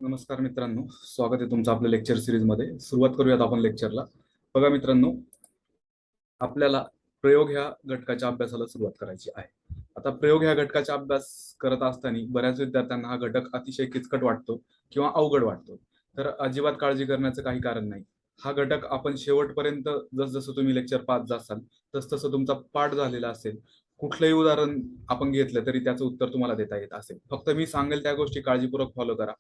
नमस्कार मित्रांनो, स्वागत आहे तुमचं आपल्या लेक्चर सिरीज मध्ये. सुरुवात करूयात आपण लेक्चरला. बघा मित्रांनो, आपल्याला प्रयोग ह्या घटकाच्या अभ्यासाला सुरुवात करायची आहे. आता प्रयोग ह्या घटकाचा अभ्यास करत असताना बऱ्याच विद्यार्थ्यांना हा घटक अतिशय किचकट वाटतो किंवा अवघड वाटतो. तर अजिबात काळजी करण्याचं काही कारण नाही. हा घटक आपण शेवटपर्यंत जसजसं तुम्ही लेक्चर पाहत जासाल तसतसं तुमचा पाठ झालेला असेल. कुठलंही उदाहरण आपण घेतलं तरी त्याचं उत्तर तुम्हाला देता येत असेल. फक्त मी सांगेल त्या गोष्टी काळजीपूर्वक फॉलो करा.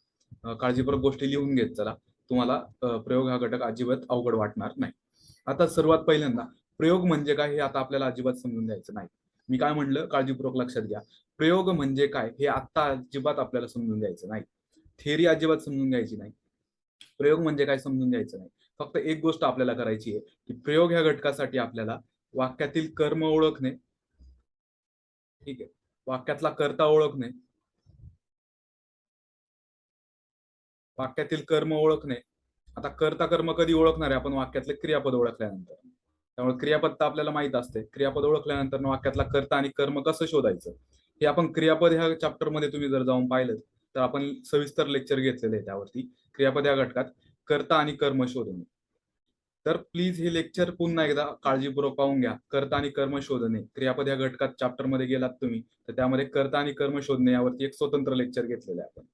काळजीपूर्वक गोष्टी लिहून घेत चला. तुम्हाला प्रयोग हा घटक अजिबात अवघड वाटणार नाही. आता सर्वात पहिल्यांदा प्रयोग म्हणजे काय हे आता आपल्याला अजिबात समजून घ्यायचं नाही. मी काय म्हणलं काळजीपूर्वक लक्षात घ्या. प्रयोग म्हणजे काय हे आता अजिबात आपल्याला समजून घ्यायचं नाही. थेअरी अजिबात समजून घ्यायची नाही. प्रयोग म्हणजे काय समजून घ्यायचं नाही. फक्त एक गोष्ट आपल्याला करायची आहे की प्रयोग ह्या घटकासाठी आपल्याला वाक्यातील कर्म ओळखणे, ठीक आहे, वाक्यातला कर्ता ओळखणे, वाक्यातील कर्म ओळखणे. आता कर्ता कर्म कधी ओळखणार आहे आपण? वाक्यातले क्रियापद ओळखल्यानंतर. त्यामुळे क्रियापद तर आपल्याला माहित असते. क्रियापद ओळखल्यानंतर वाक्यातला कर्ता आणि कर्म कसं शोधायचं हे आपण क्रियापद ह्या चॅप्टर मध्ये तुम्ही जर जाऊन पाहिलं तर आपण सविस्तर लेक्चर घेतलेले आहे त्यावरती. क्रियापद या घटकात कर्ता आणि कर्म शोधणे. तर प्लीज हे लेक्चर पुन्हा एकदा काळजीपूर्वक पाहून घ्या. कर्ता आणि कर्म शोधणे क्रियापद या घटकात चॅप्टर मध्ये गेलात तुम्ही तर त्यामध्ये कर्ता आणि कर्म शोधणे यावरती एक स्वतंत्र लेक्चर घेतलेलं आहे आपण.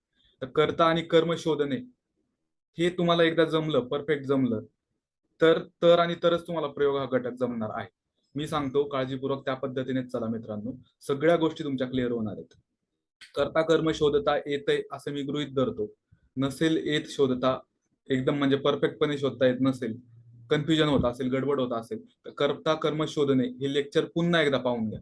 तर कर्ता आणि कर्म शोधणे हे तुम्हाला एकदा जमलं, परफेक्ट जमलं, तर आणि तरच तुम्हाला प्रयोग हा घटक जमणार आहे. मी सांगतो काळजीपूर्वक त्या पद्धतीनेच चला मित्रांनो. सगळ्या गोष्टी तुमच्या क्लिअर होणार आहेत. कर्ता कर्म शोधता येतंय असं मी गृहीत धरतो. नसेल येत शोधता, एकदम म्हणजे परफेक्टपणे शोधता येत नसेल, कन्फ्युजन होत असेल, गडबड होत असेल, तर कर्ता कर्म शोधणे हे लेक्चर पुन्हा एकदा पाहून घ्या.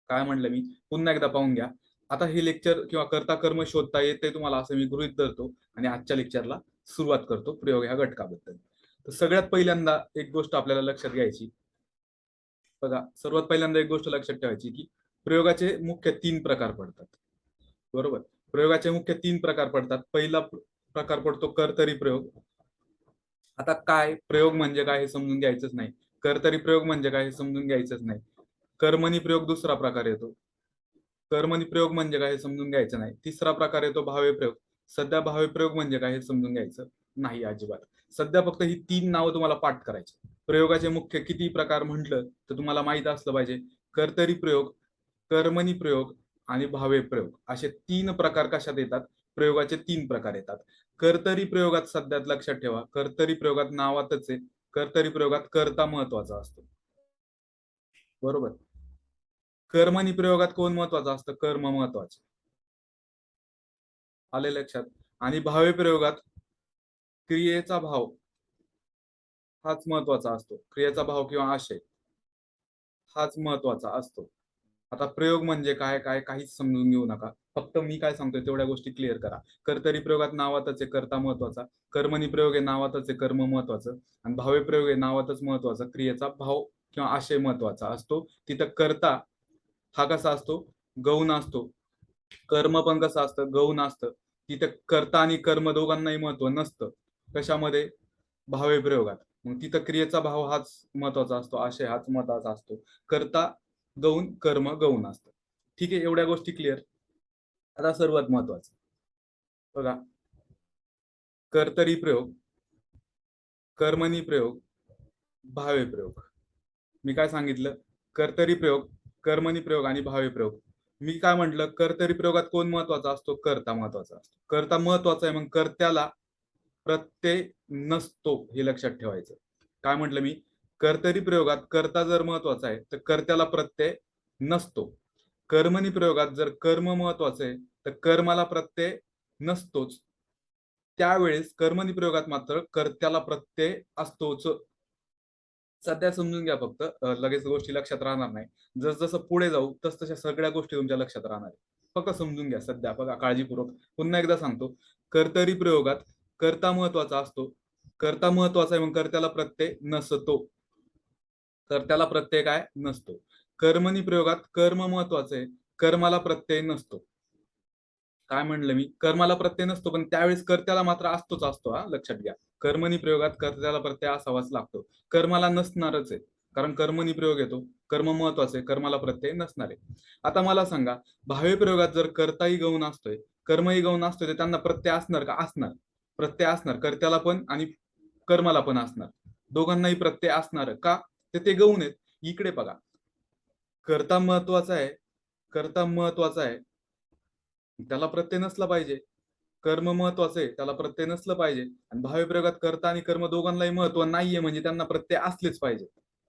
काय म्हणलं मी? पुन्हा एकदा पाहून घ्या. आता हे लेक्चर किंवा कर्ता कर्म शोधता येते तुम्हाला असं मी गृहीत धरतो आणि आजच्या लेक्चरला सुरुवात करतो प्रयोग ह्या घटकाबद्दल. तर सगळ्यात पहिल्यांदा एक गोष्ट आपल्याला लक्षात घ्यायची. बघा, सर्वात पहिल्यांदा एक गोष्ट लक्षात ठेवायची की प्रयोगाचे मुख्य 3 प्रकार पडतात. बरोबर? प्रयोगाचे मुख्य 3 प्रकार पडतात. पहिला प्रकार पडतो कर्तरी प्रयोग. आता काय प्रयोग म्हणजे काय हे समजून घ्यायचंच नाही. कर्तरी प्रयोग म्हणजे काय हे समजून घ्यायचंच नाही. कर्मणी प्रयोग दुसरा प्रकार येतो. कर्मणी प्रयोग म्हणजे काय हे समजून घ्यायचं नाही. तिसरा प्रकार येतो भावे प्रयोग. सध्या भावे प्रयोग म्हणजे काय हे समजून घ्यायचं नाही अजिबात. सध्या फक्त ही 3 नावं तुम्हाला पाठ करायची. प्रयोगाचे मुख्य किती प्रकार म्हटलं तर तुम्हाला माहित असलं पाहिजे. कर्तरी प्रयोग, कर्मणी प्रयोग आणि भावे प्रयोग असे 3 प्रकार कशात येतात? प्रयोगाचे 3 प्रकार येतात. कर्तरी प्रयोगात सध्यात लक्षात ठेवा, कर्तरी प्रयोगात नावातच आहे, कर्तरी प्रयोगात कर्ता महत्वाचा असतो. बरोबर? कर्मणी प्रयोगात कोण महत्वाचं असतं? कर्म महत्वाचं. आले लक्षात? आणि भावे प्रयोगात क्रियेचा भाव हाच महत्वाचा असतो. क्रियेचा भाव किंवा आशय हाच महत्वाचा असतो. आता प्रयोग म्हणजे काय काय काहीच समजून घेऊ नका. फक्त मी काय सांगतोय तेवढ्या गोष्टी क्लिअर करा. कर्तरी प्रयोगात नावातच आहे कर्ता महत्वाचा, कर्मणी प्रयोग आहे नावातच आहे कर्म महत्वाचं, आणि भावे प्रयोग आहे नावातच महत्वाचा, क्रियेचा भाव किंवा आशय महत्वाचा असतो. तिथं कर्ता हा कसा असतो? गौण असतो. कर्म पण कसं असतं? गौण असतं. तिथे कर्ता आणि कर्म दोघांनाही महत्व नसतं. कशामध्ये? भावे प्रयोगात. मग तिथं क्रियेचा भाव हाच महत्वाचा असतो, आशय हाच महत्वाचा असतो. कर्ता गौण, कर्म गौण असतं. ठीक आहे, एवढ्या गोष्टी क्लिअर. आता सर्वात महत्वाचं बघा, कर्तरी प्रयोग, कर्मणी प्रयोग, भावे प्रयोग. मी काय सांगितलं? कर्तरी प्रयोग, कर्मणी प्रयोग आणि भावे प्रयोग. मी काय म्हटलं? कर्तरी प्रयोगात कोण महत्वाचा असतो? कर्ता महत्वाचा असतो. कर्ता महत्वाचा आहे, मग कर्त्याला प्रत्यय नसतो हे लक्षात ठेवायचं. काय म्हटलं मी? कर्तरी प्रयोगात कर्ता जर महत्वाचा आहे तर कर्त्याला प्रत्यय नसतो. कर्मणी प्रयोगात जर कर्म महत्वाचं आहे तर कर्माला प्रत्यय नसतोच. त्यावेळेस कर्मणी प्रयोगात मात्र कर्त्याला प्रत्यय असतोच. सध्या समजून घ्या फक्त, लगेच गोष्टी लक्षात राहणार नाही. जसजसं पुढे जाऊ तसतशा सगळ्या गोष्टी तुमच्या लक्षात राहणार आहे. फक्त समजून घ्या सध्या. बघा काळजीपूर्वक पुन्हा एकदा सांगतो. कर्तरी प्रयोगात कर्ता महत्वाचा असतो. कर्ता महत्वाचा आहे मग कर्त्याला प्रत्यय नसतो. कर्त्याला प्रत्यय काय नसतो. कर्मणी प्रयोगात कर्म महत्वाचं आहे, कर्माला प्रत्यय नसतो. काय म्हणलं मी? कर्माला प्रत्यय नसतो पण त्यावेळेस कर्त्याला मात्र असतोच असतो. हा लक्षात घ्या. कर्मणी प्रयोगात कर्त्याला प्रत्यय असावाच लागतो. कर्माला नसणारच आहे, कारण कर्मणी प्रयोग येतो. कर्म महत्वाचे, कर्माला प्रत्यय नसणार आहे. आता मला सांगा, भावे प्रयोगात जर कर्ताही गौण असतोय, कर्मही गौण असतो ते त्यांना प्रत्यय असणार का? असणार. प्रत्यय असणार, कर्त्याला पण आणि कर्माला पण असणार, दोघांनाही प्रत्यय असणार का? ते गौण आहेत. इकडे बघा, कर्ता महत्वाचा आहे, कर्ता महत्वाचा आहे, त्याला प्रत्यय नसला पाहिजे. कर्म महत्वाचं आहे, त्याला प्रत्यय नसलं पाहिजे. आणि भाव्य प्रयोगात कर्ता आणि कर्म दोघांनाही महत्व नाहीये, म्हणजे त्यांना प्रत्यय असलेच पाहिजे.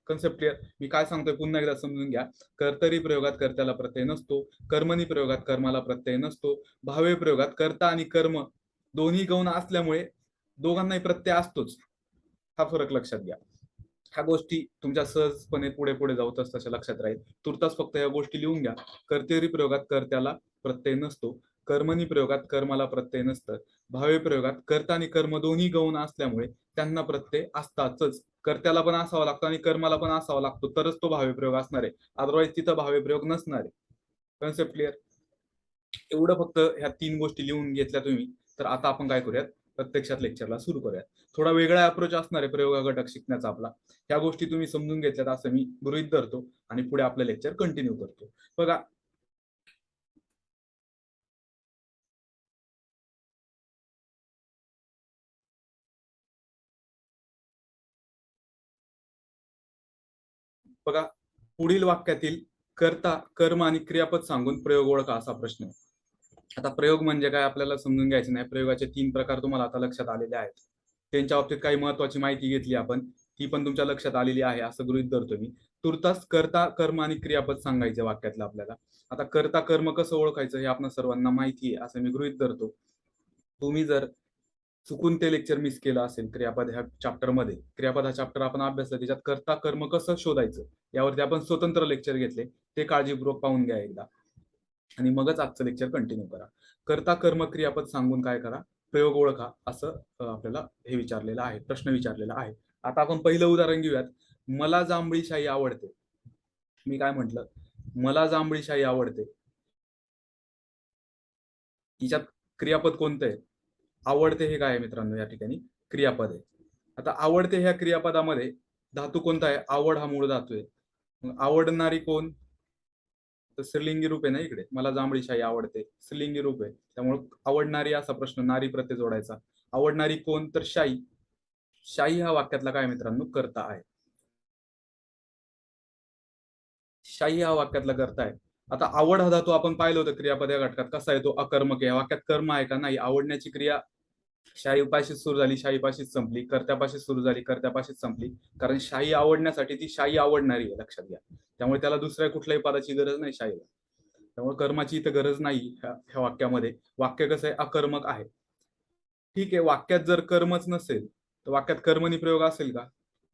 Concept clear? मी काय सांगतोय पुन्हा एकदा समजून घ्या. कर्तरी प्रयोगात कर्त्याला प्रत्यय नसतो, कर्मणी प्रयोगात कर्माला प्रत्यय नसतो, भाव्य प्रयोगात कर्ता आणि कर्म दोन्ही गौण असल्यामुळे दोघांनाही प्रत्यय असतोच. हा फरक लक्षात घ्या. ह्या गोष्टी तुमच्या सहजपणे पुढे पुढे जाऊ तशा लक्षात राहील. तुर्तास फक्त या गोष्टी लिहून घ्या. कर्तेरी प्रयोगात कर्त्याला प्रत्यय नसतो, कर्मणी प्रयोगात कर्माला प्रत्यय नसतं, भाव्य प्रयोगात कर्ता आणि कर्म दोन्ही गौण असल्यामुळे त्यांना प्रत्यय असतातच. कर्त्याला पण असावा लागतो आणि कर्माला पण असावा लागतो, तरच तो भाव्य प्रयोग असणार आहे. अदरवाईज तिथं भाव्य प्रयोग नसणार आहे. Concept clear? एवढं फक्त ह्या 3 गोष्टी लिहून घेतल्या तुम्ही, तर आता आपण काय करूयात, प्रत्यक्षात लेक्चरला सुरू करूयात. थोडा वेगळा अप्रोच असणार आहे प्रयोग घटक शिकण्याचा आपला. ह्या गोष्टी तुम्ही समजून घेतल्यात असं मी गृहीत धरतो आणि पुढे आपलं लेक्चर कंटिन्यू करतो. बघा, बघा पुढील वाक्यातील कर्ता, कर्म आणि क्रियापद सांगून प्रयोग ओळखा, असा प्रश्न आहे. आता प्रयोग म्हणजे काय आपल्याला समजून घ्यायचं नाही. प्रयोगाचे 3 प्रकार तुम्हाला आता लक्षात आलेले आहेत. त्यांच्या बाबतीत काही महत्वाची माहिती घेतली आपण, ती पण तुमच्या लक्षात आलेली आहे असं गृहीत धरतो मी. तुर्तास कर्ता, कर्म आणि क्रियापद सांगायचे वाक्यातलं आपल्याला. आता कर्ता कर्म कसं ओळखायचं हे आपल्या सर्वांना माहिती आहे असं मी गृहीत धरतो. तुम्ही जर चुकून ते लेक्चर मिस केलं असेल, क्रियापद ह्या चॅप्टर मध्ये, क्रियापद हा चॅप्टर आपण अभ्यासला, त्याच्यात कर्ता कर्म कसं शोधायचं यावरती आपण स्वतंत्र लेक्चर घेतले, ते काळजीपूर्वक पाहून घ्या एकदा आणि मगच आजचं लेक्चर कंटिन्यू करा. कर्ता कर्म क्रियापद सांगून काय करा, प्रयोग ओळखा, असं आपल्याला हे विचारलेलं आहे, प्रश्न विचारलेला आहे. आता आपण पहिलं उदाहरण घेऊयात. मला जांभळी शाही आवडते. मी काय म्हंटल? मला जांभळी शाही आवडते. हिच्यात क्रियापद कोणतं आहे? आवडते हे काय आहे मित्रांनो? या ठिकाणी क्रियापद आहे. आता आवडते ह्या क्रियापदामध्ये धातू कोणता आहे? आवड हा मूळ धातू आहे. मग आवडणारी कोण? तर स्त्रीलिंगी रूप आहे ना इकडे. मला जांभळी शाही आवडते, स्त्रीलिंगी रूप आहे, त्यामुळे आवडणारी असा प्रश्न, नारी प्रत्यय जोडायचा. आवडणारी कोण? तर शाही. शाही हा वाक्यातला काय मित्रांनो? कर्ता आहे. शाही हा वाक्यातला कर्ता आहे. आता आवड हा धातू आपण पाहिलं होतं क्रियापद या घटकात कसा आहे, तो अकर्मक आहे. वाक्यात कर्म आहे का? नाही. आवडण्याची क्रिया शाहीपाशीच सुरू झाली, शाहीपाशीच संपली, कर्त्यापाशीच सुरू झाली, कर्त्यापाशीच संपली. कारण शाही आवडण्यासाठी ती शाही आवडणारी आहे, लक्षात घ्या. त्यामुळे त्याला दुसऱ्या कुठल्याही पदाची गरज नाही शाहीला. त्यामुळे कर्माची इथं गरज नाही ह्या वाक्यामध्ये. वाक्य कसं आहे? अकर्मक आहे. ठीक आहे, वाक्यात जर कर्मच नसेल तर वाक्यात कर्मणी प्रयोग असेल का?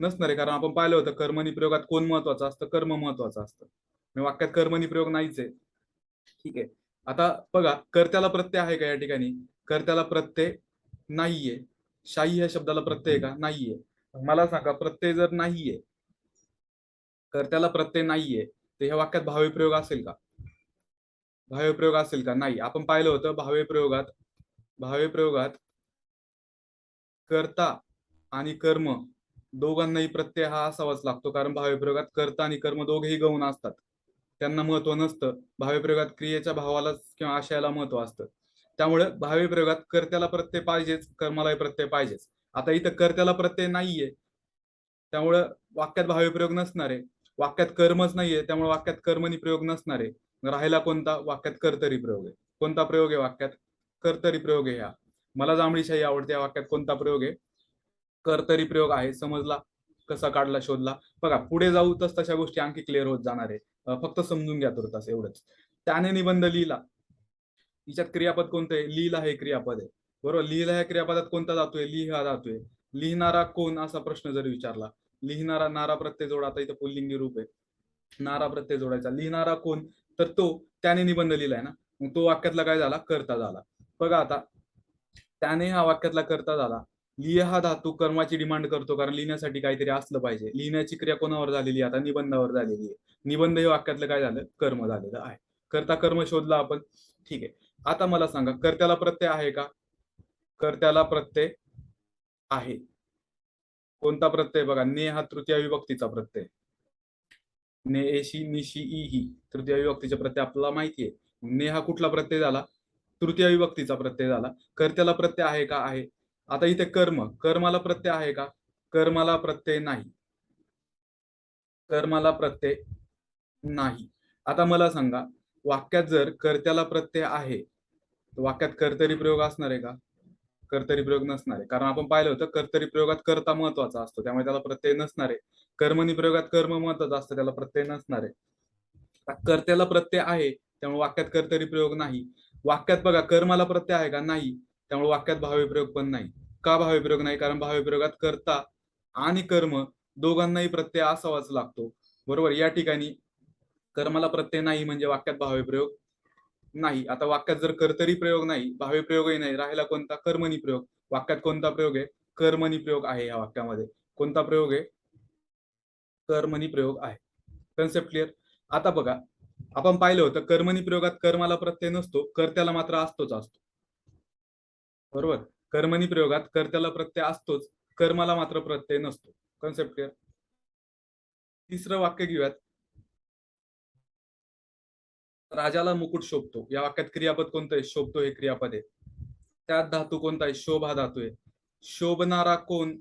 नसणार आहे, कारण आपण पाहिलं होतं कर्मणी प्रयोगात कोण महत्वाचं असतं? कर्म महत्वाचं असतं. वाक्यात कर्मणी प्रयोग नाहीच आहे. ठीक आहे, आता बघा, कर्त्याला प्रत्यय आहे का या ठिकाणी? कर्त्याला प्रत्यय नाहीये. शाही या शब्दाला प्रत्यय आहे का? नाहीये. मला सांगा, प्रत्यय जर नाहीये, कर्त्याला प्रत्यय नाहीये, तर ह्या वाक्यात भाव्य प्रयोग असेल का? भाव्य प्रयोग असेल का? नाही. आपण पाहिलं होतं भाव्य प्रयोगात कर्ता आणि कर्म दोघांनाही प्रत्यय हा असावाच लागतो, कारण भाव्य प्रयोगात कर्ता आणि कर्म दोघेही गौण असतात, त्यांना महत्व नसतं. भाव्य प्रयोगात क्रियेच्या भावाला किंवा आशयाला महत्व असतं. त्यामुळे भाव्य प्रयोगात कर्त्याला प्रत्यय पाहिजेच, कर्मालाही प्रत्यय पाहिजेच. आता इथं कर्त्याला प्रत्यय नाहीये, त्यामुळे वाक्यात भाव्य प्रयोग नसणार आहे. वाक्यात कर्मच नाहीये, त्यामुळे वाक्यात कर्मणी प्रयोग नसणार आहे. राहिला कोणता? वाक्यात कर्तरी प्रयोग आहे. कोणता प्रयोग आहे वाक्यात? कर्तरी प्रयोग आहे. ह्या मला जांभळी शाही आवडते या वाक्यात कोणता प्रयोग आहे? कर्तरी प्रयोग आहे. समजला? कसा काढला, शोधला? बघा, पुढे जाऊ तस तशा गोष्टी आणखी क्लिअर होत जाणार आहे. फक्त समजून घ्या तुर्तास एवढंच. त्याने निबंध लिहिला, हिच्यात क्रियापद कोणतं आहे? लिहिला हे क्रियापद आहे, बरोबर. लिहिला ह्या क्रियापदात कोणता धातू आहे? लिह हा धातू आहे. लिहिणारा कोण असा प्रश्न जर विचारला, लिहिणारा, नारा प्रत्यय जोडा. आता इथं पुल्लिंगी रूप आहे, नारा प्रत्यय जोडायचा. लिहिणारा कोण? तर तो, त्याने निबंध लिहिलाय ना, मग तो वाक्यातला काय झाला? कर्ता झाला. बघा आता, त्याने हा वाक्यातला कर्ता झाला. लिह हा धातू कर्माची डिमांड करतो, कारण लिहिण्यासाठी काहीतरी असलं पाहिजे. लिहिण्याची क्रिया कोणावर झालेली आहे? आता निबंधावर झालेली आहे. निबंध हे वाक्यातलं काय झालं? कर्म झालेलं आहे. कर्ता कर्म शोधला आपण. ठीक आहे, आता मला सांगा, कर्त्याला प्रत्यय आहे का? कर्त्याला प्रत्यय आहे. कोणता प्रत्यय? बघा, ने हा तृतीय विभक्तीचा प्रत्यय. ने, एशी, निशी, ई ही तृतीय विभक्तीचे प्रत्यय आपल्याला माहिती आहे. ने हा कुठला प्रत्यय झाला? तृतीय विभक्तीचा प्रत्यय झाला. कर्त्याला प्रत्यय आहे का? आहे. आता इथे कर्म, कर्माला प्रत्यय आहे का? कर्माला प्रत्यय नाही. कर्माला प्रत्यय नाही. आता मला सांगा, वाक्यात जर कर्त्याला प्रत्यय आहे, तर वाक्यात कर्तरी प्रयोग असणार आहे का? कर्तरी प्रयोग नसणार आहे. कारण आपण पाहिलं होतं कर्तरी प्रयोगात कर्ता महत्वाचा असतो, त्यामुळे त्याला प्रत्यय नसणार आहे. कर्मणी प्रयोगात कर्म महत्वाचा असतं, त्याला प्रत्यय नसणार आहे. कर्त्याला प्रत्यय आहे, त्यामुळे वाक्यात कर्तरी प्रयोग नाही. वाक्यात बघा कर्माला प्रत्यय आहे का? नाही. त्यामुळे वाक्यात भावी प्रयोग पण नाही. का भावी प्रयोग नाही? कारण भावी प्रयोगात कर्ता आणि कर्म दोघांनाही प्रत्यय असावाच लागतो. बरोबर. या ठिकाणी कर्माला प्रत्यय नाही म्हणजे वाक्यात भावी प्रयोग नाही. आता वाक्यात जर कर्तरी प्रयोग नाही, भावी प्रयोगही नाही, राहिला कोणता? कर्मणी प्रयोग. वाक्यात कोणता प्रयोग आहे? कर्मणी प्रयोग आहे. या वाक्यामध्ये कोणता प्रयोग आहे? कर्मणी प्रयोग आहे. Concept clear? आता बघा, आपण पाहिलं होतं कर्मणी प्रयोगात कर्माला प्रत्यय नसतो, कर्त्याला मात्र असतोच असतो. बरोबर. कर्मणी प्रयोगात कर्त्याला प्रत्यय असतोच, कर्माला मात्र प्रत्यय नसतो. Concept clear? तिसरं वाक्य घेऊयात. राजाला मुकुट शोभतो. या वाक्यात क्रियापद कोणतं आहे? शोभतो हे क्रियापद आहे. त्यात धातू कोणता आहे? शोभ हा धातू आहे. शोभणारा कोण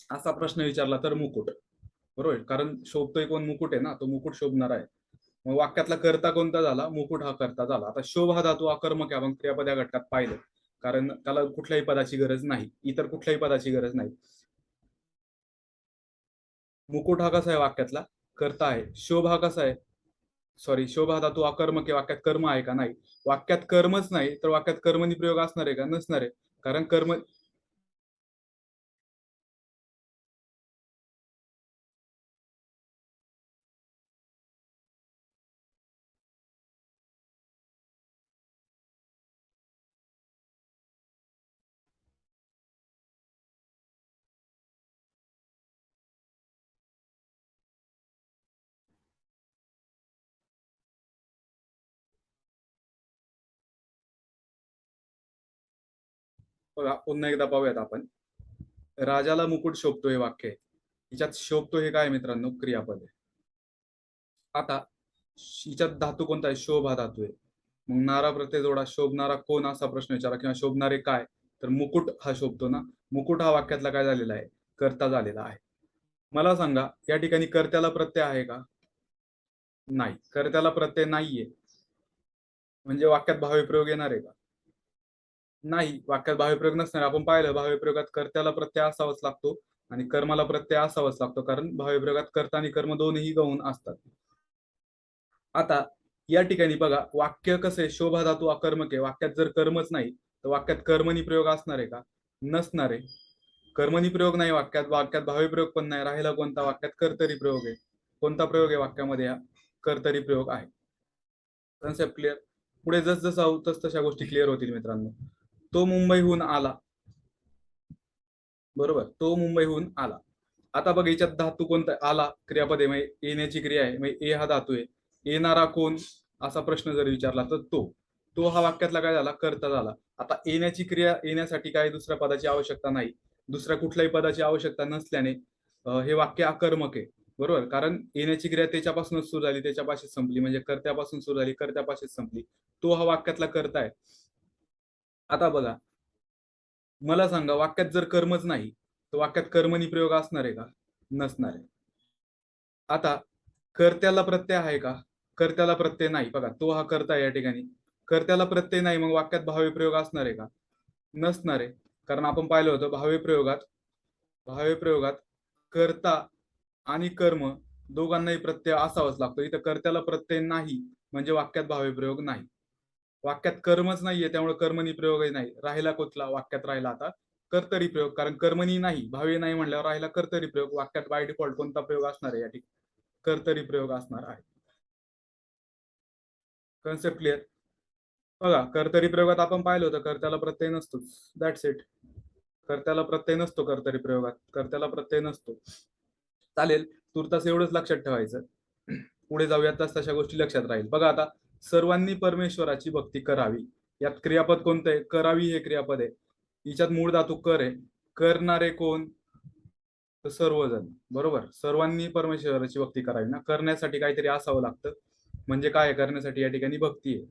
असा प्रश्न विचारला तर मुकुट. बरोबर. कारण शोभतोय कोण? मुकुट आहे ना, तो मुकुट शोभणारा आहे. मग वाक्यातला कर्ता कोणता झाला? मुकुट हा कर्ता झाला. आता शोभ हा धातू अकर्मक आहे, आपण क्रियापद या घटकात पाहिलं, कारण त्याला कुठल्याही पदाची गरज नाही, इतर कुठल्याही पदाची गरज नाही. मुकुट हा कसा आहे? वाक्यातला कर्ता आहे. शोभ हा कसा आहे? सॉरी, शोभ हा धातू अकर्मक आहे. वाक्यात कर्म आहे का? नाही. वाक्यात कर्मच नाही तर वाक्यात कर्मणी प्रयोग असणार आहे का? नसणार आहे. कारण कर्म बघा, पुन्हा एकदा पाहूयात आपण. राजाला मुकुट शोभतो हे वाक्य आहे. हिच्यात शोभतो हे काय मित्रांनो? क्रियापद आहे. आता हिच्यात धातू कोणता आहे? शोभ हा धातू आहे. मग नारा प्रत्यय जोडा. शोभणारा कोण असा प्रश्न विचारा, किंवा शोभणारे काय? तर मुकुट हा शोभतो ना. मुकुट हा वाक्यातला काय झालेला आहे? कर्ता झालेला आहे. मला सांगा, या ठिकाणी कर्त्याला प्रत्यय आहे का? नाही. कर्त्याला प्रत्यय नाहीये म्हणजे वाक्यात भावी प्रयोग येणार आहे का? नाही. वाक्यात भावी प्रयोग नसणार. आपण पाहिलं भावी प्रयोगात कर्त्याला प्रत्यय असावाच लागतो आणि कर्माला प्रत्यय असावाच लागतो, कारण भावी प्रयोगात कर्ता आणि कर्म दोन्ही गौण असतात. आता या ठिकाणी बघा, वाक्य कसं आहे? शोभा धातू अकर्मक आहे. वाक्यात जर कर्मच नाही तर वाक्यात कर्मणी प्रयोग असणार आहे का? नसणार आहे. कर्मणी प्रयोग नाही वाक्यात, वाक्यात भावी प्रयोग पण नाही, राहिला कोणता? वाक्यात कर्तरी प्रयोग आहे. कोणता प्रयोग आहे वाक्यामध्ये? हा कर्तरी प्रयोग आहे. Concept clear? पुढे जस जसं आहोत तस तशा गोष्टी क्लिअर होतील मित्रांनो. तो मुंबईहून आला. बरोबर. तो मुंबईहून आला. आता बघ, याच्यात धातू कोणता? आला क्रियापद आहे, म्हणजे येण्याची क्रिया आहे, म्हणजे ए हा धातू आहे. येणारा कोण असा प्रश्न जर विचारला तर तो तो हा वाक्यातला काय झाला? कर्ता झाला. आता येण्याची क्रिया येण्यासाठी काय दुसऱ्या पदाची आवश्यकता नाही. दुसऱ्या कुठल्याही पदाची आवश्यकता नसल्याने हे वाक्य अकर्मक आहे. बरोबर. कारण येण्याची क्रिया त्याच्यापासूनच सुरू झाली, त्याच्यापाशीच संपली, म्हणजे कर्त्यापासून सुरू झाली, कर्त्यापाशीच संपली. तो हा वाक्यातला कर्ता आहे. आता बघा, मला सांगा, वाक्यात जर कर्मच नाही तर वाक्यात कर्मणी प्रयोग असणार आहे का? नसणार आहे. आता कर्त्याला प्रत्यय आहे का? कर्त्याला प्रत्यय नाही. बघा, तो हा कर्ता आहे या ठिकाणी. कर्त्याला प्रत्यय नाही, मग वाक्यात भावी प्रयोग असणार आहे का? नसणार आहे. कारण आपण पाहिलं होतं भावी प्रयोगात कर्ता आणि कर्म दोघांनाही प्रत्यय असावाच लागतो. इथं कर्त्याला प्रत्यय नाही म्हणजे वाक्यात भावी प्रयोग नाही. वाक्यात कर्मच नाहीये त्यामुळे कर्मणी प्रयोगही नाही. राहिला कुठला? वाक्यात राहिला आता कर्तरी प्रयोग, कारण कर्मणी नाही, भावी नाही म्हणल्यावर राहिला कर्तरी प्रयोग. वाक्यात बाय डिफॉल्ट कोणता प्रयोग असणार आहे? या ठिकाणी कर्तरी प्रयोग असणार आहे. Concept clear? बघा, कर्तरी प्रयोगात आपण पाहिलं होतं कर्त्याला प्रत्यय नसतोच. That's it. कर्त्याला प्रत्यय नसतो कर्तरी प्रयोगात. कर्त्याला प्रत्यय नसतो. चालेल. तुर्तास एवढंच लक्षात ठेवायचं. पुढे जाऊयात तस तशा गोष्टी लक्षात राहील. बघा आता, सर्वांनी परमेश्वराची भक्ती करावी. यात क्रियापद कोणतं आहे? करावी हे क्रियापद आहे. हिच्यात मूळ धातू कर आहे. करणारे कोण? तर सर्वजण. बरोबर. सर्वांनी परमेश्वराची भक्ती करावी ना, करण्यासाठी काहीतरी असावं लागतं. म्हणजे काय करण्यासाठी? या ठिकाणी भक्ती आहे.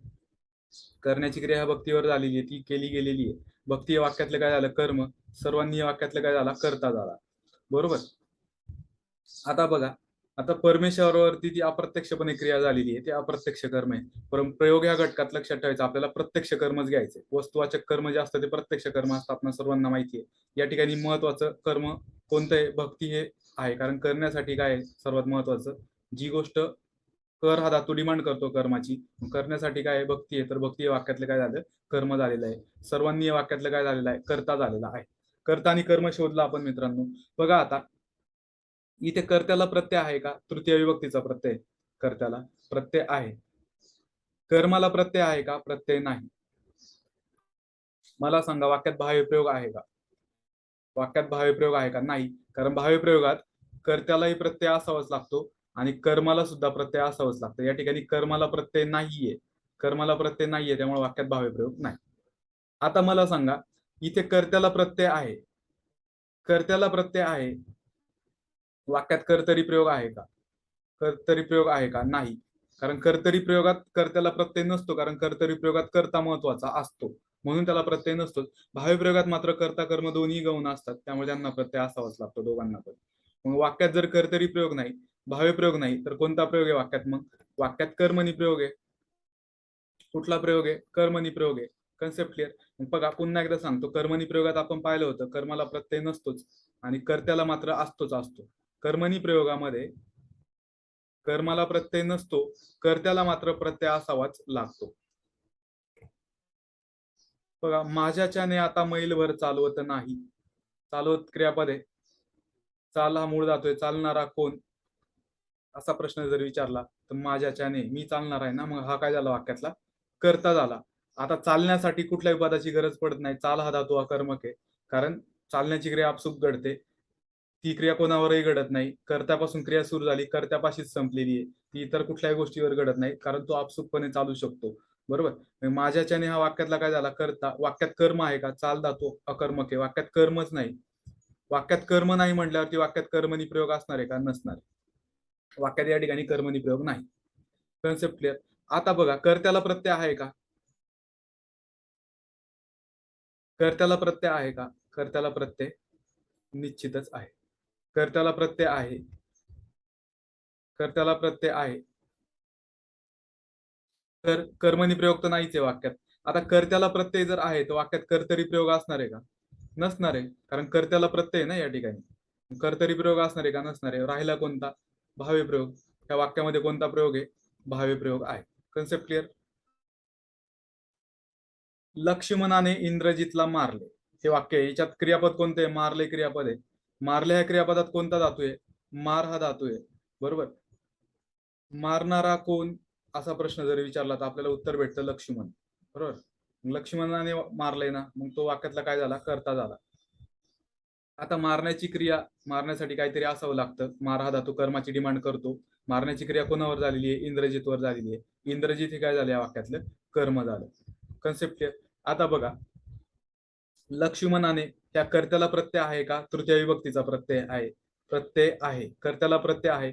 करण्याची क्रिया ह्या भक्तीवर झालेली आहे, ती केली गेलेली आहे. भक्ती या वाक्यातलं काय झालं? कर्म. सर्वांनी या वाक्यातलं काय झाला? कर्ता झाला. बरोबर. आता बघा, आता परमेश्वरावरती ती अप्रत्यक्षपणे क्रिया झालेली आहे, ते अप्रत्यक्ष कर्म आहे. पण प्रयोग या घटकात लक्षात ठेवायचं, आपल्याला प्रत्यक्ष कर्मच घ्यायचे. वस्तुवाचक कर्म जे असतं ते प्रत्यक्ष कर्म असतं, आपल्या सर्वांना माहिती आहे. या ठिकाणी महत्वाचं कर्म कोणतं आहे? भक्ती हे आहे. कारण करण्यासाठी काय आहे सर्वात महत्वाचं? जी गोष्ट कर हा धातू डिमांड करतो कर्माची, करण्यासाठी काय आहे? भक्ती आहे. तर भक्ती या वाक्यातलं काय झालं? कर्म झालेलं आहे. सर्वांनी या वाक्यातलं काय झालेलं आहे? कर्ता झालेला आहे. कर्ता आणि कर्म शोधला आपण मित्रांनो. बघा आता इथे कर्त्याला प्रत्यय आहे का? तृतीय विभक्तीचा प्रत्यय. कर्त्याला प्रत्यय आहे. कर्माला प्रत्यय आहे का? प्रत्यय नाही. मला सांगा, वाक्यात भाव्य प्रयोग आहे का? वाक्यात भाव्य प्रयोग आहे का? नाही. कारण भाव्य प्रयोगात कर्त्यालाही प्रत्यय असावाच लागतो आणि कर्माला सुद्धा प्रत्यय असावाच लागतो. या ठिकाणी कर्माला प्रत्यय नाहीये. कर्माला प्रत्यय नाहीये, त्यामुळे वाक्यात भाव्य प्रयोग नाही. आता मला सांगा, इथे कर्त्याला प्रत्यय आहे. कर्त्याला प्रत्यय आहे, वाक्यात कर्तरी प्रयोग आहे का? कर्तरी प्रयोग आहे का? नाही. कारण कर्तरी प्रयोगात कर्त्याला प्रत्यय नसतो, कारण कर्तरी प्रयोगात कर्ता महत्वाचा असतो, म्हणून त्याला प्रत्यय नसतो. भाव्य प्रयोगात मात्र कर्ता कर्म दोन्ही गौण असतात, त्यामुळे त्यांना प्रत्यय असावाच लागतो, दोघांना पण. मग वाक्यात जर कर्तरी प्रयोग नाही, भाव्य प्रयोग नाही, तर कोणता प्रयोग आहे वाक्यात? मग वाक्यात कर्मणी प्रयोग आहे. कुठला प्रयोग आहे? कर्मणी प्रयोग आहे. Concept clear. मग बघा, पुन्हा एकदा सांगतो, कर्मणी प्रयोगात आपण पाहिलं होतं कर्माला प्रत्यय नसतोच आणि कर्त्याला मात्र असतो. कर्मणी प्रयोगामध्ये कर्माला प्रत्यय नसतो, कर्त्याला मात्र प्रत्यय असावाच लागतो. बघा, माझ्याच्याने आता मैलभर चालवत नाही. चालवत क्रियापद आहे. चाल हा मूळ धातू आहे. चालणारा कोण असा प्रश्न जर विचारला तर माझ्याच्याने, मी चालणार आहे ना, मग हा काय झाला? वाक्यातला कर्ता झाला. आता चालण्यासाठी कुठल्याही पदाची गरज पडत नाही. चाल हा धातू हा कर्मक आहे, कारण चालण्याची क्रिया आपसूक घडते. ती क्रिया कोणावरही घडत नाही. कर्त्यापासून क्रिया सुरू झाली, कर्त्यापाशीच संपलेली आहे. ती इतर कुठल्याही गोष्टीवर घडत नाही, कारण तो आपसुकपणे चालू शकतो. बरोबर. माझ्याच्याने हा वाक्यातला काय झाला? कर्ता. वाक्यात कर्म आहे का? चाल धातू अकर्मक आहे, वाक्यात कर्मच नाही. वाक्यात कर्म नाही म्हटल्यावरती वाक्यात कर्मणी प्रयोग असणार आहे का? नसणार. वाक्यात या ठिकाणी कर्मणी प्रयोग नाही. Concept clear. आता बघा, कर्त्याला प्रत्यय आहे का? कर्त्याला प्रत्यय आहे का? कर्त्याला प्रत्यय निश्चितच आहे. कर्त्याला प्रत्यय आहे. कर्त्याला प्रत्यय आहे. तर कर्मणी प्रयोग तर नाहीच आहे वाक्यात. आता कर्त्याला प्रत्यय जर आहे तर वाक्यात कर्तरी प्रयोग असणार आहे का? नसणार आहे, कारण कर्त्याला प्रत्यय ना या ठिकाणी. कर्तरी प्रयोग असणार आहे का? नसणार आहे. राहिला कोणता? भाव्य प्रयोग. त्या वाक्यामध्ये कोणता प्रयोग आहे? भाव्य प्रयोग आहे. Concept clear. लक्ष्मणाने इंद्रजितला मारले, हे वाक्य आहे. याच्यात क्रियापद कोणते? मारले क्रियापद आहे. मारले ह्या क्रियापदात कोणता धातू आहे? मार हा धातू आहे. बरोबर. मारणारा कोण असा प्रश्न जर विचारला तर आपल्याला उत्तर भेटतं लक्ष्मण. बरोबर. लक्ष्मणाने मारले ना, मग तो वाक्यातला काय झाला? कर्ता झाला. आता मारण्याची क्रिया, मारण्यासाठी काहीतरी असावं लागतं. मार हा धातू कर्माची डिमांड करतो. मारण्याची क्रिया कोणावर झालेली आहे? इंद्रजितवर झालेली आहे. इंद्रजित हे काय झालं या वाक्यातलं? कर्म झालं. Concept clear. आता बघा, लक्ष्मणाने त्या कर्त्याला प्रत्यय आहे का? तृतीय विभक्तीचा प्रत्यय आहे. प्रत्यय आहे. कर्त्याला प्रत्यय आहे.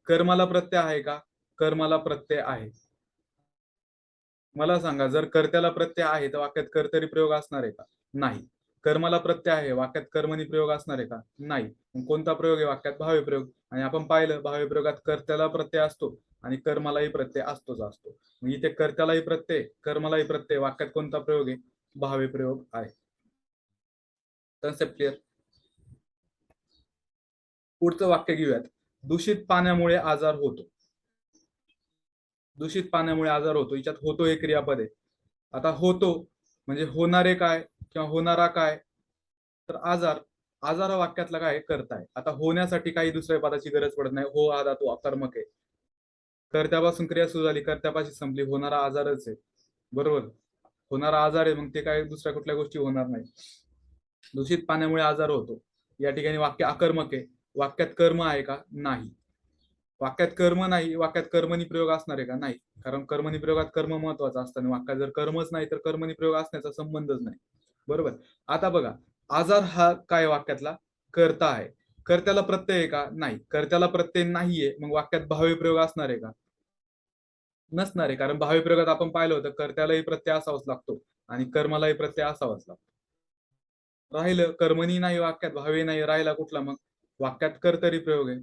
कर्माला प्रत्यय आहे का? कर्माला प्रत्यय आहे. मला सांगा, जर कर्त्याला प्रत्यय आहे तर वाक्यात कर्तरी प्रयोग असणार आहे का? नाही. कर्माला प्रत्यय आहे, वाक्यात कर्मणी प्रयोग असणार आहे का? नाही. कोणता प्रयोग आहे वाक्यात? भाव्य प्रयोग. आणि आपण पाहिलं भाव्य प्रयोगात कर्त्याला प्रत्यय असतो आणि कर्मालाही प्रत्यय असतो. इथे कर्त्यालाही प्रत्यय, कर्मालाही प्रत्यय, वाक्यात कोणता प्रयोग आहे? भाव्य प्रयोग आहे. Concept clear. पुढचं वाक्य घेऊयात. दूषित पाण्यामुळे आजार होतो. दूषित पाण्यामुळे आजार होतो, याच्यात होतो हे क्रियापद आहे. आता होतो म्हणजे होणारे काय किंवा होणारा काय? तर आजार. आजार हा वाक्यातला काय? कर्ता आहे. आता होण्यासाठी काही दुसऱ्या पदाची गरज पडत नाही. हो हा धातू अकर्मक आहे. कर्त्यापासून क्रिया सुरू झाली, कर्त्यापाशी संपली, होणारा आजारच आहे. बरोबर. होणारा आजार आहे, मग ते काय दुसऱ्या कुठल्या गोष्टी होणार नाही. दूषित पाण्यामुळे आजार होतो. या ठिकाणी वाक्य अकर्मक आहे. वाक्यात कर्म आहे का? नाही. वाक्यात कर्म नाही, वाक्यात कर्मणी प्रयोग असणार आहे का? नाही. कारण कर्मणी प्रयोगात कर्म महत्वाचा असतं आणि वाक्यात जर कर्मच नाही तर कर्मणी प्रयोग असण्याचा संबंधच नाही. बरोबर. आता बघा, आजार हा काय वाक्यातला? कर्ता आहे. कर्त्याला प्रत्यय आहे का? नाही. कर्त्याला प्रत्यय नाहीये, मग वाक्यात भाव्य प्रयोग असणार आहे का? नसणार आहे, कारण भावी प्रयोगात आपण पाहिलं होतं कर्त्यालाही प्रत्यय असावाच लागतो आणि कर्मालाही प्रत्यय असावाच लागतो. राहिलं कर्मणी नाही वाक्यात, भावी नाही, राहिला कुठला मग वाक्यात कर्तरी प्रयोग आहे.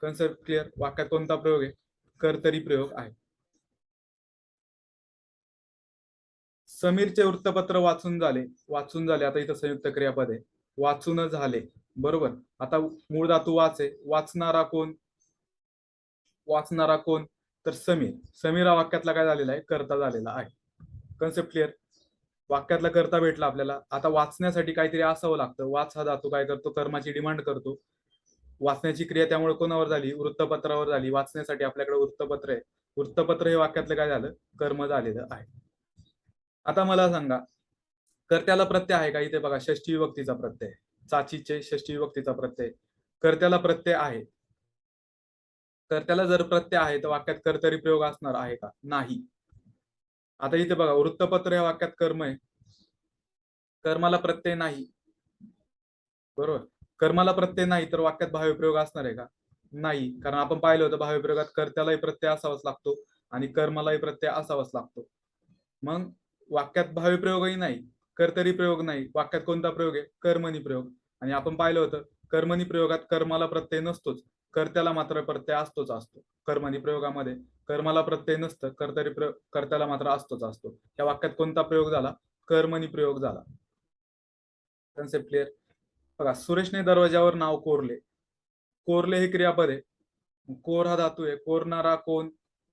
Concept clear? वाक्यात कोणता प्रयोग आहे? कर्तरी प्रयोग आहे. समीरचे वृत्तपत्र वाचून झाले. आता इथं संयुक्त क्रियापद आहे, वाचून झाले. बरोबर. आता मूळ धातू वाच आहे. वाचणारा कोण? तर समीर हा वाक्यातला काय झालेला आहे? कर्ता झालेला आहे. Concept clear? वाक्यातला कर्ता भेटला आपल्याला. आता वाचण्यासाठी काहीतरी असावं लागतं. वाच हा धातू काय करतो? कर्माची डिमांड करतो. वाचण्याची क्रिया त्यामुळे कोणावर झाली? वृत्तपत्रावर झाली. वाचण्यासाठी आपल्याकडे वृत्तपत्र आहे. वृत्तपत्र हे वाक्यातलं काय झालं? कर्म झालेलं आहे. आता मला सांगा, कर्त्याला प्रत्यय आहे का? इथे बघा षष्ठी विभक्तीचा प्रत्यय, चाचीचे षष्ठी विभक्तीचा प्रत्यय. कर्त्याला प्रत्यय आहे. कर्त्याला जर प्रत्यय आहे तर वाक्यात कर्तरी प्रयोग असणार आहे का? नाही. आता इथे बघा वृत्तपत्र या वाक्यात कर्म आहे, कर्माला प्रत्यय नाही. बरोबर. कर्माला प्रत्यय नाही तर वाक्यात भावी प्रयोग असणार आहे का? नाही, कारण आपण पाहिलं होतं भावी प्रयोगात कर्त्यालाही प्रत्यय असावाच लागतो आणि कर्मालाही प्रत्यय असावाच लागतो. मग वाक्यात भावी प्रयोगही नाही, कर्तरी प्रयोग नाही. वाक्यात कोणता प्रयोग आहे? कर्मणी प्रयोग. आणि आपण पाहिलं होतं कर्मणी प्रयोगात कर्माला प्रत्यय नसतोच, कर्त्याला मात्र प्रत्यय असतो. कर्मणी प्रयोगामध्ये कर्माला प्रत्यय नसतं, कर्त्याला मात्र असतो. त्या वाक्यात कोणता प्रयोग झाला? कर्मणी प्रयोग झाला. Concept clear? बघा सुरेशने दरवाजावर नाव कोरले. कोरले हे क्रियापद आहे. कोर हा धातू आहे. कोरणारा कोण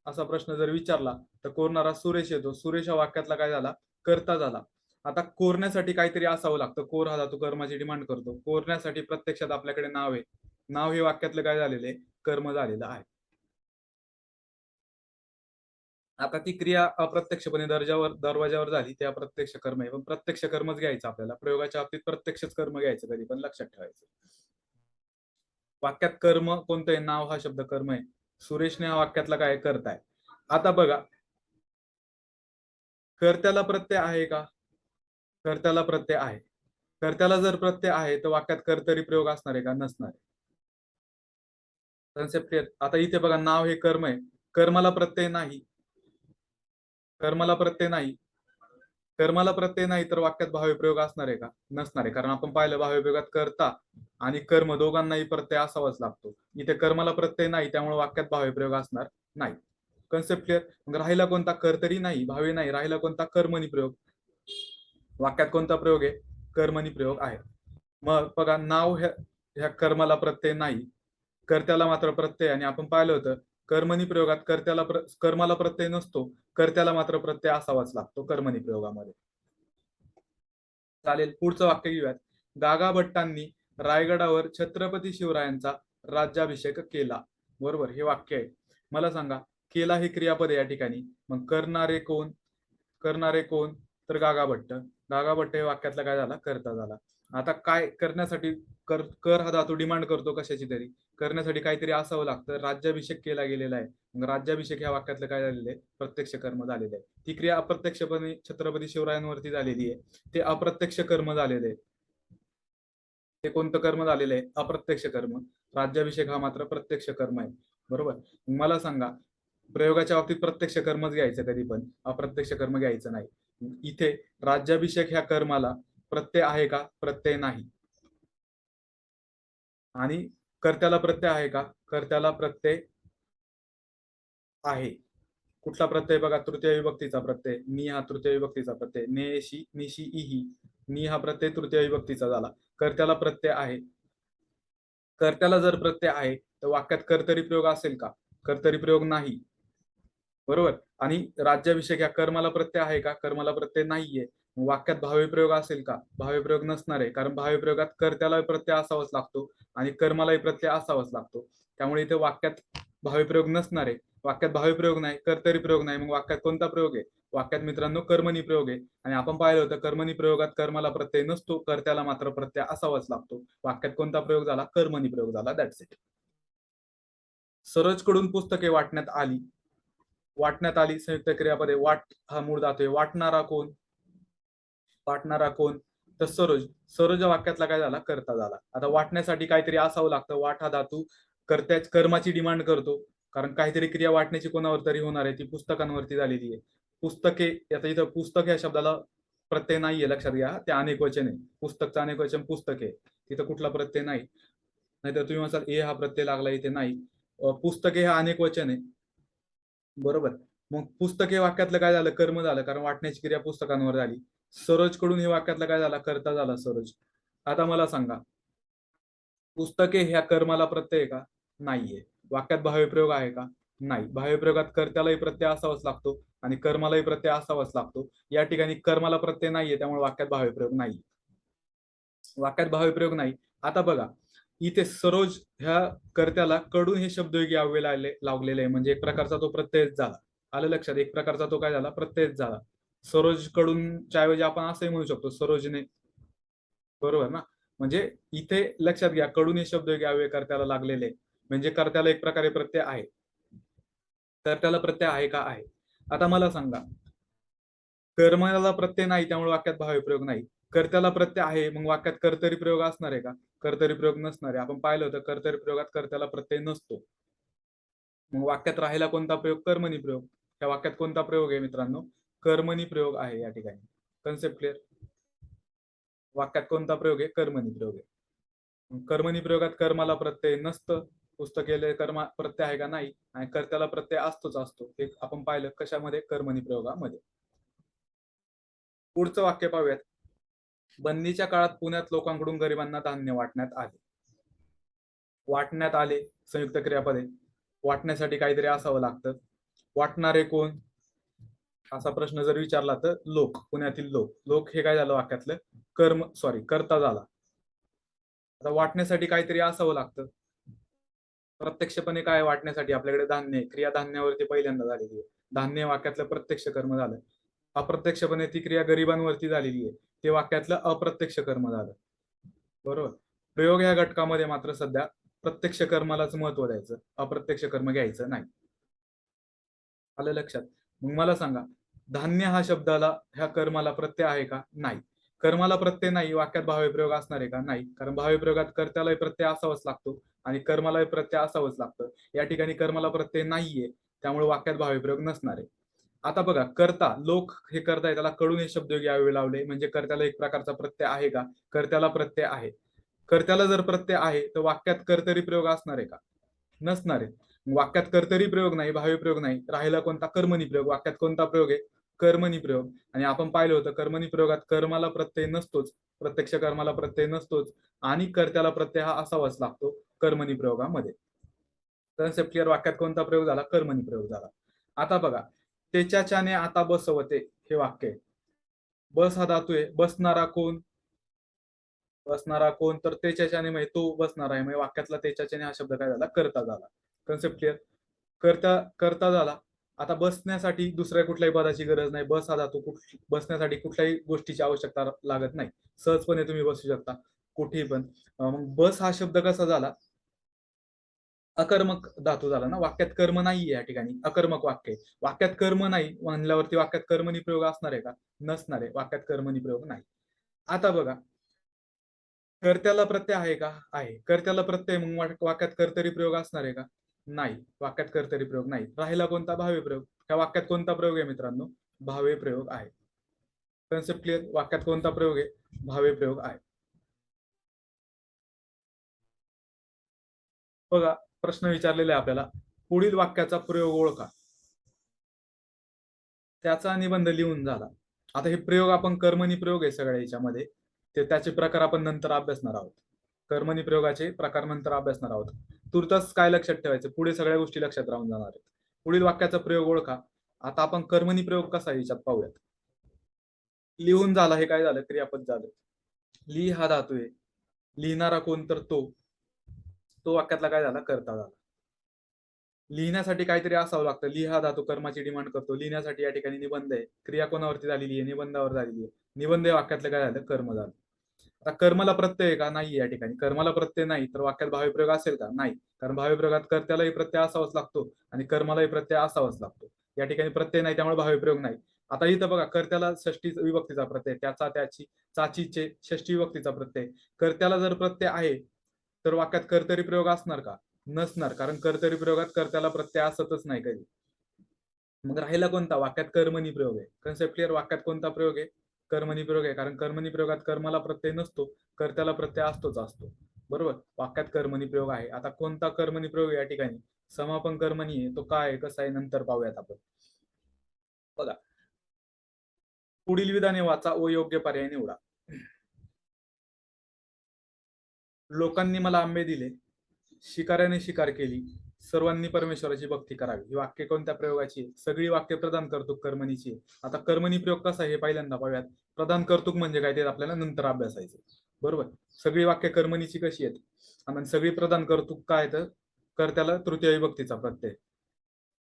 असा प्रश्न जर विचारला तर कोरणारा सुरेश येतो. सुरेश हा वाक्यातला काय झाला? कर्ता झाला. आता कोरण्यासाठी काहीतरी असावं लागतं. कोर हा धातू कर्माची डिमांड करतो. कोरण्यासाठी प्रत्यक्षात आपल्याकडे नाव आहे. नाव हे वाक्यातलं काय झालेलं आहे? कर्म झालेलं आहे. आता ती क्रिया अप्रत्यक्षपणे दरवाजावर झाली, ते अप्रत्यक्ष कर्म आहे. पण प्रत्यक्ष कर्मच घ्यायचं आपल्याला. प्रयोगाच्या बाबतीत प्रत्यक्षच कर्म घ्यायचं कधी पण, लक्षात ठेवायचं. वाक्यात कर्म कोणतं आहे? नाव हा शब्द कर्म आहे. सुरेशने हा वाक्यातला काय करताय. आता बघा कर्त्याला प्रत्यय आहे का? कर्त्याला प्रत्यय आहे. कर्त्याला जर प्रत्यय आहे तर वाक्यात कर्तरी प्रयोग असणार आहे का? नसणार आहे. कन्सेप्ट. आता इथे बघा नाव हे कर्म आहे, कर्माला प्रत्यय नाही. कर्माला प्रत्यय नाही. कर्माला प्रत्यय नाही तर वाक्यात भावी प्रयोग असणार आहे का? नसणार आहे, कारण आपण पाहिलं भावी प्रयोगात कर्ता आणि कर्म दोघांनाही प्रत्यय असावाच लागतो. इथे कर्माला प्रत्यय नाही त्यामुळे वाक्यात भावी प्रयोग असणार नाही. Concept clear? मग राहिला कोणता? कर्तरी नाही, भावी नाही. राहिला कोणता? कर्मणी प्रयोग. वाक्यात कोणता प्रयोग आहे? कर्मणी प्रयोग आहे. मग बघा नाव ह्या कर्माला प्रत्यय नाही, कर्त्याला मात्र प्रत्यय. आणि आपण पाहिलं होतं कर्मणी प्रयोगात कर्माला प्रत्यय नसतो, कर्त्याला मात्र प्रत्यय असावाच लागतो कर्मणी प्रयोगामध्ये. चालेल, पुढचं वाक्य घेऊयात. गागा भट्टांनी रायगडावर छत्रपती शिवरायांचा राज्याभिषेक केला. बरोबर, हे वाक्य आहे. मला सांगा केला हे क्रियापद आहे या ठिकाणी. मग करणारे कोण? तर गागा भट्ट. गागा भट्ट हे वाक्यातला काय झाला? कर्ता झाला. आता काय करण्यासाठी? कर हा धातू डिमांड करतो कशाची तरी. करण्यासाठी काहीतरी असावं लागतं. राज्याभिषेक केला गेलेला आहे. मग राज्याभिषेक ह्या वाक्यातलं काय झालेलं आहे? प्रत्यक्ष कर्म झालेलं आहे. ती क्रिया अप्रत्यक्षपणे छत्रपती शिवरायांवरती झालेली आहे. ते अप्रत्यक्ष कर्म झालेले आहे. ते कोणतं कर्म झालेलं आहे? अप्रत्यक्ष कर्म. राज्याभिषेक हा मात्र प्रत्यक्ष कर्म आहे. बरोबर. मला सांगा प्रयोगाच्या बाबतीत प्रत्यक्ष कर्मच घ्यायचं कधी पण, अप्रत्यक्ष कर्म घ्यायचं नाही. इथे राज्याभिषेक ह्या कर्माला प्रत्यय आहे का? प्रत्यय नाही. आणि कर्त्याला प्रत्यय आहे का? कर्त्याला प्रत्यय आहे. कुठला प्रत्यय? बघा तृतीय विभक्तीचा प्रत्यय. नि हा तृतीय विभक्तीचा प्रत्यय. नेशी निशी इही. नि हा प्रत्यय तृतीय विभक्तीचा झाला. कर्त्याला प्रत्यय आहे. कर्त्याला जर प्रत्यय आहे तर वाक्यात कर्तरी प्रयोग असेल का? कर्तरी प्रयोग नाही. बरोबर. आणि राज्याभिषेक या कर्माला प्रत्यय आहे का? कर्माला प्रत्यय नाहीये. वाक्यात भावी प्रयोग असेल का? भावी प्रयोग नसणार आहे, कारण भावी प्रयोगात कर्त्याला प्रत्यय असावाच लागतो आणि कर्मालाही प्रत्यय असावाच लागतो. त्यामुळे इथे वाक्यात भावी प्रयोग नसणार आहे. वाक्यात भावी प्रयोग नाही, कर्तरी प्रयोग नाही. मग वाक्यात कोणता प्रयोग आहे? वाक्यात मित्रांनो कर्मणी प्रयोग आहे. आणि आपण पाहिलं होतं कर्मणी प्रयोगात कर्माला प्रत्यय नसतो, कर्त्याला मात्र प्रत्यय असावाच लागतो. वाक्यात कोणता प्रयोग झाला? कर्मणी प्रयोग झाला. That's it. सरोजकडून पुस्तके वाटण्यात आली. संयुक्त क्रियापदे. वाट हा मूळ धातू आहे. वाटणारा कोण? तर सरोज वाक्यातला काय झाला? कर्ता झाला. आता वाटण्यासाठी काहीतरी असावं लागतं. वाट हा धातू कर्माची डिमांड करतो. कारण काहीतरी क्रिया वाटण्याची कोणावर तरी होणार आहे, ती पुस्तकांवरती झालेली आहे. पुस्तके, आता इथं पुस्तक या शब्दाला प्रत्यय नाहीये, लक्षात घ्या. ते अनेक वचन आहे. पुस्तकचं अनेक वचन पुस्तके, तिथं कुठला प्रत्यय नाही. नाहीतर तुम्ही म्हणाल ए हा प्रत्यय लागला, इथे नाही. पुस्तके हा अनेक वचन आहे, बरोबर. मग पुस्तक हे वाक्यातलं काय झालं, कर्म झालं, कारण वाटण्याची क्रिया पुस्तकांवर झाली. सरोज कडून हे वाक्यातलं काय झाला, कर्ता झाला सरोज. आता मला सांगा, पुस्तके ह्या कर्माला प्रत्यय आहे का, नाहीये. वाक्यात भाव्यप्रयोग आहे का, नाही. भाव्यप्रयोगात कर्त्यालाही प्रत्यय असावाच लागतो आणि कर्मालाही प्रत्यय असावाच लागतो. या ठिकाणी कर्माला प्रत्यय नाहीये, त्यामुळे वाक्यात भाव्यप्रयोग नाही. वाक्यात भाव्यप्रयोग नाही. आता बघा, इथे सरोज ह्या कर्त्याला कडून हे शब्दयोगी अव्यय लावलेले आहे, म्हणजे एक प्रकारचा तो प्रत्ययच झाला. आलं लक्षात, एक प्रकारचा तो काय झाला, प्रत्ययच झाला. सरोज कडूनच्या ऐवजी आपण असंही म्हणू शकतो सरोजने, बरोबर ना. म्हणजे इथे लक्षात घ्या, कडून हे शब्दयोगी अव्यय कर्त्याला लागलेले, म्हणजे कर्त्याला एक प्रकारे प्रत्यय आहे. कर्त्याला प्रत्यय आहे का, आहे. आता मला सांगा, कर्माला प्रत्यय नाही, त्यामुळे वाक्यात भाव्यप्रयोग नाही. कर्त्याला प्रत्यय आहे, मग वाक्यात कर्तरी प्रयोग असणार आहे का, कर्तरी प्रयोग नसणार आहे. आपण पाहिलं होतं कर्तरी प्रयोगात कर्त्याला प्रत्यय नसतो. मग वाक्यात राहिला कोणता प्रयोग, कर्मणी प्रयोग. त्या वाक्यात कोणता प्रयोग आहे मित्रांनो, कर्मणी प्रयोग आहे. या ठिकाणी कन्सेप्ट क्लिअर. वाक्यात कोणता प्रयोग आहे, कर्मणी प्रयोग आहे. कर्मणी प्रयोगात कर्माला प्रत्यय नसतं, पुस्तकेले कर्मा प्रत्यय आहे का, नाही. आणि कर्त्याला प्रत्यय असतोच असतो, हे आपण पाहिलं कशामध्ये, कर्मणी प्रयोगामध्ये. पुढचं वाक्य पाहूयात. बंदीच्या काळात पुण्यात लोकांकडून गरिबांना धान्य वाटण्यात आले. वाटण्यात आले संयुक्त क्रियापदे. वाटण्यासाठी काहीतरी असावं लागतं. वाटणारे कोण, असा प्रश्न जर विचारला तर लोक, पुण्यातील लोक. लोक हे काय झालं वाक्यातलं, कर्ता झाला. आता वाटण्यासाठी काहीतरी असावं लागतं. प्रत्यक्षपणे काय वाटण्यासाठी, आपल्याकडे धान्य, क्रिया धान्यावरती पहिल्यांदा झालेली आहे. धान्य वाक्यातलं प्रत्यक्ष कर्म झालं. अप्रत्यक्षपणे ती क्रिया गरिबांवरती झालेली आहे, ते वाक्यातलं अप्रत्यक्ष कर्म झालं, बरोबर. प्रयोग या घटकामध्ये मात्र सध्या प्रत्यक्ष कर्मालाच महत्व द्यायचं, अप्रत्यक्ष कर्म घ्यायचं नाही. आलं लक्षात. मग मला सांगा, धान्य हा शब्दाला, ह्या कर्माला प्रत्यय आहे का, नाही. कर्माला प्रत्यय नाही, वाक्यात भाव्यप्रयोग असणार आहे का, नाही. कारण भाव्यप्रयोगात कर्त्यालाही प्रत्यय असावाच लागतो आणि कर्मालाही प्रत्यय असावंच लागतं. या ठिकाणी कर्माला प्रत्यय नाहीये, त्यामुळे वाक्यात भाव्यप्रयोग नसणार आहे. आता बघा, कर्ता, लोक हे कर्ता आहे, त्याला कडून हे शब्दयोगी अव्यय लावले, म्हणजे कर्त्याला एक प्रकारचा प्रत्यय आहे का, कर्त्याला प्रत्यय आहे. कर्त्याला जर प्रत्यय आहे तर वाक्यात कर्तरी प्रयोग असणार आहे का, नसणार आहे. वाक्यात कर्तरी प्रयोग नाही, भावी प्रयोग नाही, राहिला कोणता, कर्मणी प्रयोग. वाक्यात कोणता प्रयोग आहे, कर्मणी प्रयोग. आणि आपण पाहिलं होतं कर्मणी प्रयोगात कर्माला प्रत्यय नसतोच, प्रत्यक्ष कर्माला प्रत्यय नसतोच, आणि कर्त्याला प्रत्यय हा असावाच लागतो कर्मणी प्रयोगामध्ये. Concept clear. वाक्यात कोणता प्रयोग झाला, कर्मणी प्रयोग झाला. आता बघा, त्याच्याने आता बसवते, हे वाक्य आहे. बस हा धातू आहे, बसणारा कोण, बसणारा कोण, तर त्याच्याने म्हणजे तो बसणारा आहे, म्हणजे वाक्यातला त्याच्याने हा शब्द काय झाला, कर्ता झाला. Concept clear. कर्ता झाला. आता बसण्यासाठी दुसऱ्या कुठल्याही पदाची गरज नाही. बस हा धातू, बसण्यासाठी कुठल्याही गोष्टीची आवश्यकता लागत नाही, सहजपणे तुम्ही बसू शकता कुठेही पण. मग बस हा शब्द कसा झाला, अकर्मक धातू झाला ना. वाक्यात कर्म नाहीये, या ठिकाणी अकर्मक वाक्य आहे. वाक्यात कर्म नाही म्हणल्यावरती वाक्यात कर्मणी प्रयोग असणार आहे का, नसणार आहे. वाक्यात कर्मणी प्रयोग नाही. आता बघा, कर्त्याला प्रत्यय आहे का, आहे. कर्त्याला प्रत्यय, मग वाक्यात कर्तरी प्रयोग असणार आहे का, नाही. वाक्यात कर्तरी प्रयोग नाही. राहिला कोणता, भावे प्रयोग. ह्या वाक्यात कोणता प्रयोग आहे मित्रांनो, भावे प्रयोग आहे. Concept clear. वाक्यात कोणता प्रयोग आहे, भावे प्रयोग आहे. बघा, प्रश्न विचारलेला आहे आपल्याला, पुढील वाक्याचा प्रयोग ओळखा. त्याचा निबंध लिहून झाला. आता हे प्रयोग आपण कर्मणी प्रयोग आहे सगळ्या याच्यामध्ये, ते त्याचे प्रकार आपण नंतर अभ्यासणार आहोत. कर्मणी प्रयोगाचे प्रकार नंतर अभ्यासणार आहोत. तुर्तास काय लक्षात ठेवायचं, पुढे सगळ्या गोष्टी लक्षात राहून जाणार आहेत. पुढील वाक्याचा प्रयोग ओळखा. आता आपण कर्मणी प्रयोग कसा आहे याच्यात पाहूयात. लिहून झाला, हे काय झालं, क्रियापद झालं. ली हा धातू आहे, लिहिणारा कोण, तर तो वाक्यातला काय झाला, कर्ता झाला. लिहिण्यासाठी काहीतरी असावं लागतं. लिहा धातू कर्माची डिमांड करतो. लिहिण्यासाठी या ठिकाणी निबंध आहे, क्रिया कोणावरती झालेली आहे, निबंधावर झालेली आहे. निबंध या वाक्यातलं काय झालं, कर्म झालं. आता कर्माला प्रत्यय आहे का, नाही. या ठिकाणी कर्माला प्रत्यय नाही, तर वाक्यात भावी प्रयोग असेल का, नाही. कारण भावी प्रयोगात कर्त्यालाही प्रत्यय असावाच लागतो आणि कर्मालाही प्रत्यय असावाच लागतो. या ठिकाणी प्रत्यय नाही, त्यामुळे भावी प्रयोग नाही. आता इथं बघा, कर्त्याला षष्टी विभक्तीचा प्रत्यय, त्याचा, त्याची, चाचीचे षष्टी विभक्तीचा प्रत्यय. कर्त्याला जर प्रत्यय आहे तर वाक्यात कर्तरी प्रयोग असणार का, नसणार, कारण कर्तरी प्रयोगात कर्त्याला प्रत्यय असतच नाही कधी. मग राहिला कोणता? वाक्यात कर्मणी प्रयोग आहे. Concept clear? वाक्यात कोणता प्रयोग आहे? कर्मणी प्रयोग आहे, कारण कर्मणी प्रयोगात कर्माला प्रत्यय नसतो, कर्त्याला प्रत्यय असतो. बरोबर, वाक्यात कर्मणी प्रयोग आहे. आता कोणता कर्मणी प्रयोग या ठिकाणी? समापन कर्मणी आहे. तो काय आहे, कसा आहे, नंतर पाहूयात आपण. बघा, पुढील विधाने वाचा व योग्य पर्याय निवडा. लोकांनी मला आंबे दिले, शिकाऱ्याने शिकार केली, सर्वांनी परमेश्वराची भक्ती करावी. ही वाक्य कोणत्या प्रयोगाची? सगळी वाक्य प्रदान कर्तुक कर्मणीची. आता कर्मणी प्रयोग कसा आहे हे पहिल्यांदा पाहूयात. प्रधान कर्तुक म्हणजे काय ते आपल्याला नंतर अभ्यासायचं. बरोबर, सगळी वाक्य कर्मणीची कशी आहेत आणि सगळी प्रधान कर्तुक काय तर कर्त्याला तृतीय विभक्तीचा प्रत्यय.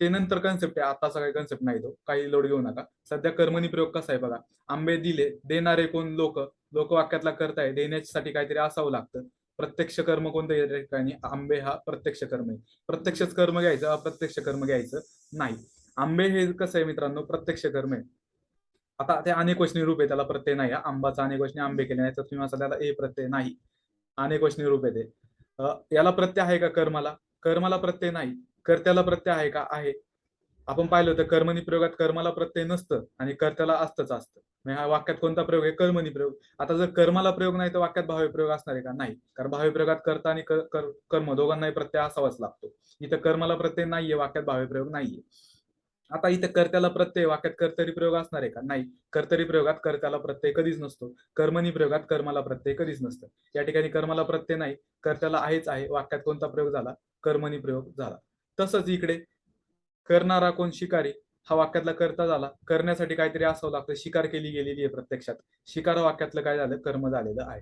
ते नंतर कन्सेप्ट आहे, आता सगळे कन्सेप्ट नाही, तो काही लोड घेऊ नका. सध्या कर्मणी प्रयोग कसा आहे बघा. आंबे दिले, देणारे कोण? लोक. लोक वाक्यातला कर्ता आहे, देण्यासाठी काहीतरी असावं लागतं. प्रत्यक्ष कर्म कोणतं या ठिकाणी? आंबे हा प्रत्यक्ष कर्म आहे. प्रत्यक्षच कर्म घ्यायचं, अप्रत्यक्ष कर्म घ्यायचं नाही. आंबे हे कसं आहे मित्रांनो? प्रत्यक्ष कर्म आहे. आता ते अनेक वचनी रूप आहे, त्याला प्रत्यय नाही. आंबाचा अनेक वचनी आंबे केले नाही तर तुम्ही असं त्याला ए प्रत्यय नाही, अनेक वचनी रूप आहे ते. याला प्रत्यय आहे का कर्माला? कर्माला प्रत्यय नाही. कर्त्याला प्रत्यय आहे का? आहे. आपण पाहिलं होतं कर्मणी प्रयोगात कर्माला प्रत्यय नसतं आणि कर्त्याला असतं. हा वाक्यात कोणता प्रयोग आहे? कर्मणी प्रयोग. आता जर कर्माला प्रयोग नाही तर वाक्यात भावी प्रयोग असणार आहे का? नाही, कारण भावी प्रयोगात कर्ता आणि कर्म दोघांनाही प्रत्यय असावाच लागतो. इथं कर्माला प्रत्यय नाहीये, वाक्यात भावी प्रयोग नाहीये. आता इथे कर्त्याला प्रत्यय, वाक्यात कर्तरी प्रयोग असणार आहे का? नाही, कर्तरी प्रयोगात कर्त्याला प्रत्यय कधीच नसतो. कर्मणी प्रयोगात कर्माला प्रत्यय कधीच नसतं. या ठिकाणी कर्माला प्रत्यय नाही, कर्त्याला आहेच आहे. वाक्यात कोणता प्रयोग झाला? कर्मणी प्रयोग झाला. तसंच इकडे करणारा कोण? शिकारी. हा वाक्यातला कर्ता झाला. करण्यासाठी काहीतरी असावं लागतं, शिकार केली गेलेली आहे प्रत्यक्षात. शिकार वाक्यातलं काय झालं? कर्म झालेलं आहे.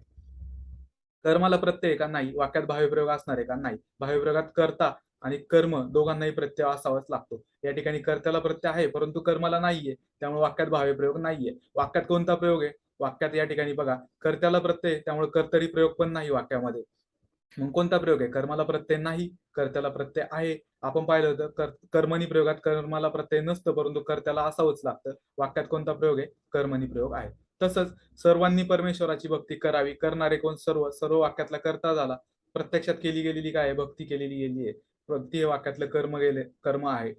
कर्माला प्रत्यय का? नाही. वाक्यात भावी प्रयोग असणार आहे का? नाही. भावी प्रयोगात कर्ता आणि कर्म दोघांनाही प्रत्यय असावाच लागतो. या ठिकाणी कर्त्याला प्रत्यय आहे परंतु कर्माला नाहीये, त्यामुळे वाक्यात भावी प्रयोग नाहीये. वाक्यात कोणता प्रयोग आहे? वाक्यात या ठिकाणी बघा, कर्त्याला प्रत्यय, त्यामुळे कर्तरी प्रयोग पण नाही वाक्यामध्ये. मग कोणता प्रयोग आहे? कर्माला प्रत्यय नाही, कर्त्याला प्रत्यय आहे. आपण पाहिलं होतं कर्मणी प्रयोगात कर्माला प्रत्यय नसतं परंतु कर्त्याला असावंच लागतं. वाक्यात कोणता प्रयोग आहे? कर्मणी प्रयोग आहे. तसंच सर्वांनी परमेश्वराची भक्ती करावी. करणारे कोण? सर्व. सर्व वाक्यातला कर्ता झाला. प्रत्यक्षात केली गेलेली काय आहे? भक्ती केलेली गेली आहे. भक्ती हे वाक्यातलं कर्म आहे.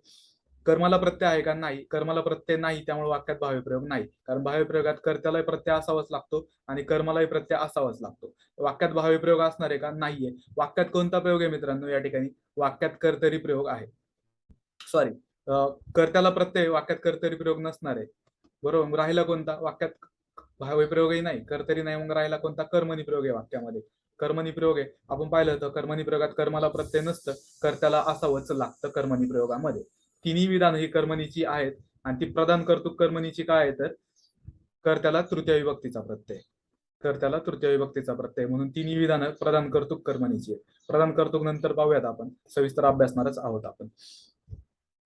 कर्माला प्रत्यय आहे का? नाही. कर्माला प्रत्यय नाही, त्यामुळे वाक्यात भावी प्रयोग नाही, कारण भावी प्रयोगात कर्त्यालाही प्रत्यय असावाच लागतो आणि कर्मालाही प्रत्यय असावाच लागतो. वाक्यात भावी प्रयोग असणार आहे का? नाहीये. वाक्यात कोणता प्रयोग आहे मित्रांनो? या ठिकाणी वाक्यात कर्तरी प्रयोग आहे. सॉरी, कर्त्याला प्रत्यय, वाक्यात कर्तरी प्रयोग नसणार आहे. बरोबर, राहिला कोणता? वाक्यात भावी प्रयोगही नाही, कर्तरी नाही, मग राहिला कोणता? कर्मणी प्रयोग आहे वाक्यामध्ये. कर्मणी प्रयोग आहे. आपण पाहिलं होतं कर्मणी प्रयोगात कर्माला प्रत्यय नसतं, कर्त्याला असावंच लागतं कर्मणी प्रयोगामध्ये. तिन्ही विधान ही कर्मणीची आहेत आणि ती प्रदान कर्तृक कर्मणीची काय आहे तर कर्त्याला तृतीय विभक्तीचा प्रत्यय. कर्त्याला तृतीय विभक्तीचा प्रत्यय, म्हणून तिन्ही विधानं प्रदान कर्तृक कर्मणीची आहे. प्रदान कर्तृक नंतर पाहूयात, आपण सविस्तर अभ्यासणारच आहोत आपण.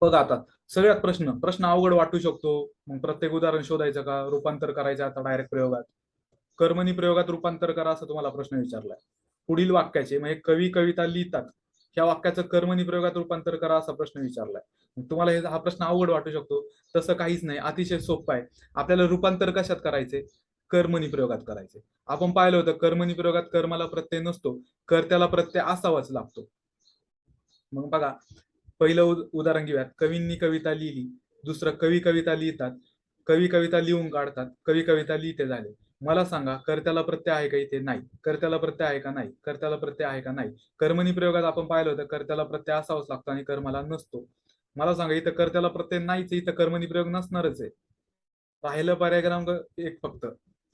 बघा आता सगळ्यात प्रश्न अवघड वाटू शकतो. मग प्रत्येक उदाहरण शोधायचं का? रूपांतर करायचं आता डायरेक्ट प्रयोगात? कर्मणी प्रयोगात रूपांतर करा असं तुम्हाला प्रश्न विचारलाय. पुढील वाक्याचे म्हणजे कवी कविता लिहितात, ह्या वाक्याचं कर्मणी प्रयोगात रूपांतर करा असा प्रश्न विचारलाय. तुम्हाला हा प्रश्न अवघड वाटू शकतो. तसं काहीच नाही, अतिशय सोपं आहे. आपल्याला रूपांतर कशात करायचे? कर्मणी प्रयोगात करायचे. आपण पाहिलं होतं कर्मणी प्रयोगात कर्माला प्रत्यय नसतो, कर्त्याला प्रत्यय असावाच लागतो. मग बघा, पहिलं उदाहरण घेऊयात. कवींनी कविता लिहिली. दुसरं, कवी कविता लिहितात. कवी कविता लिहून काढतात. कवी कविता लिहिते झाले. मला सांगा, कर्त्याला प्रत्यय आहे का इथे? नाही. कर्त्याला प्रत्यय आहे का? नाही. कर्त्याला प्रत्यय आहे का? नाही. कर्मणी प्रयोगात आपण पाहिलं होतं कर्त्याला प्रत्यय असावाच लागतो आणि कर्माला नसतो. मला सांगा, इथं कर्त्याला प्रत्यय नाहीच, इथं कर्मणी प्रयोग नसणारच आहे. राहिलं पर्याय क्रमांक एक फक्त.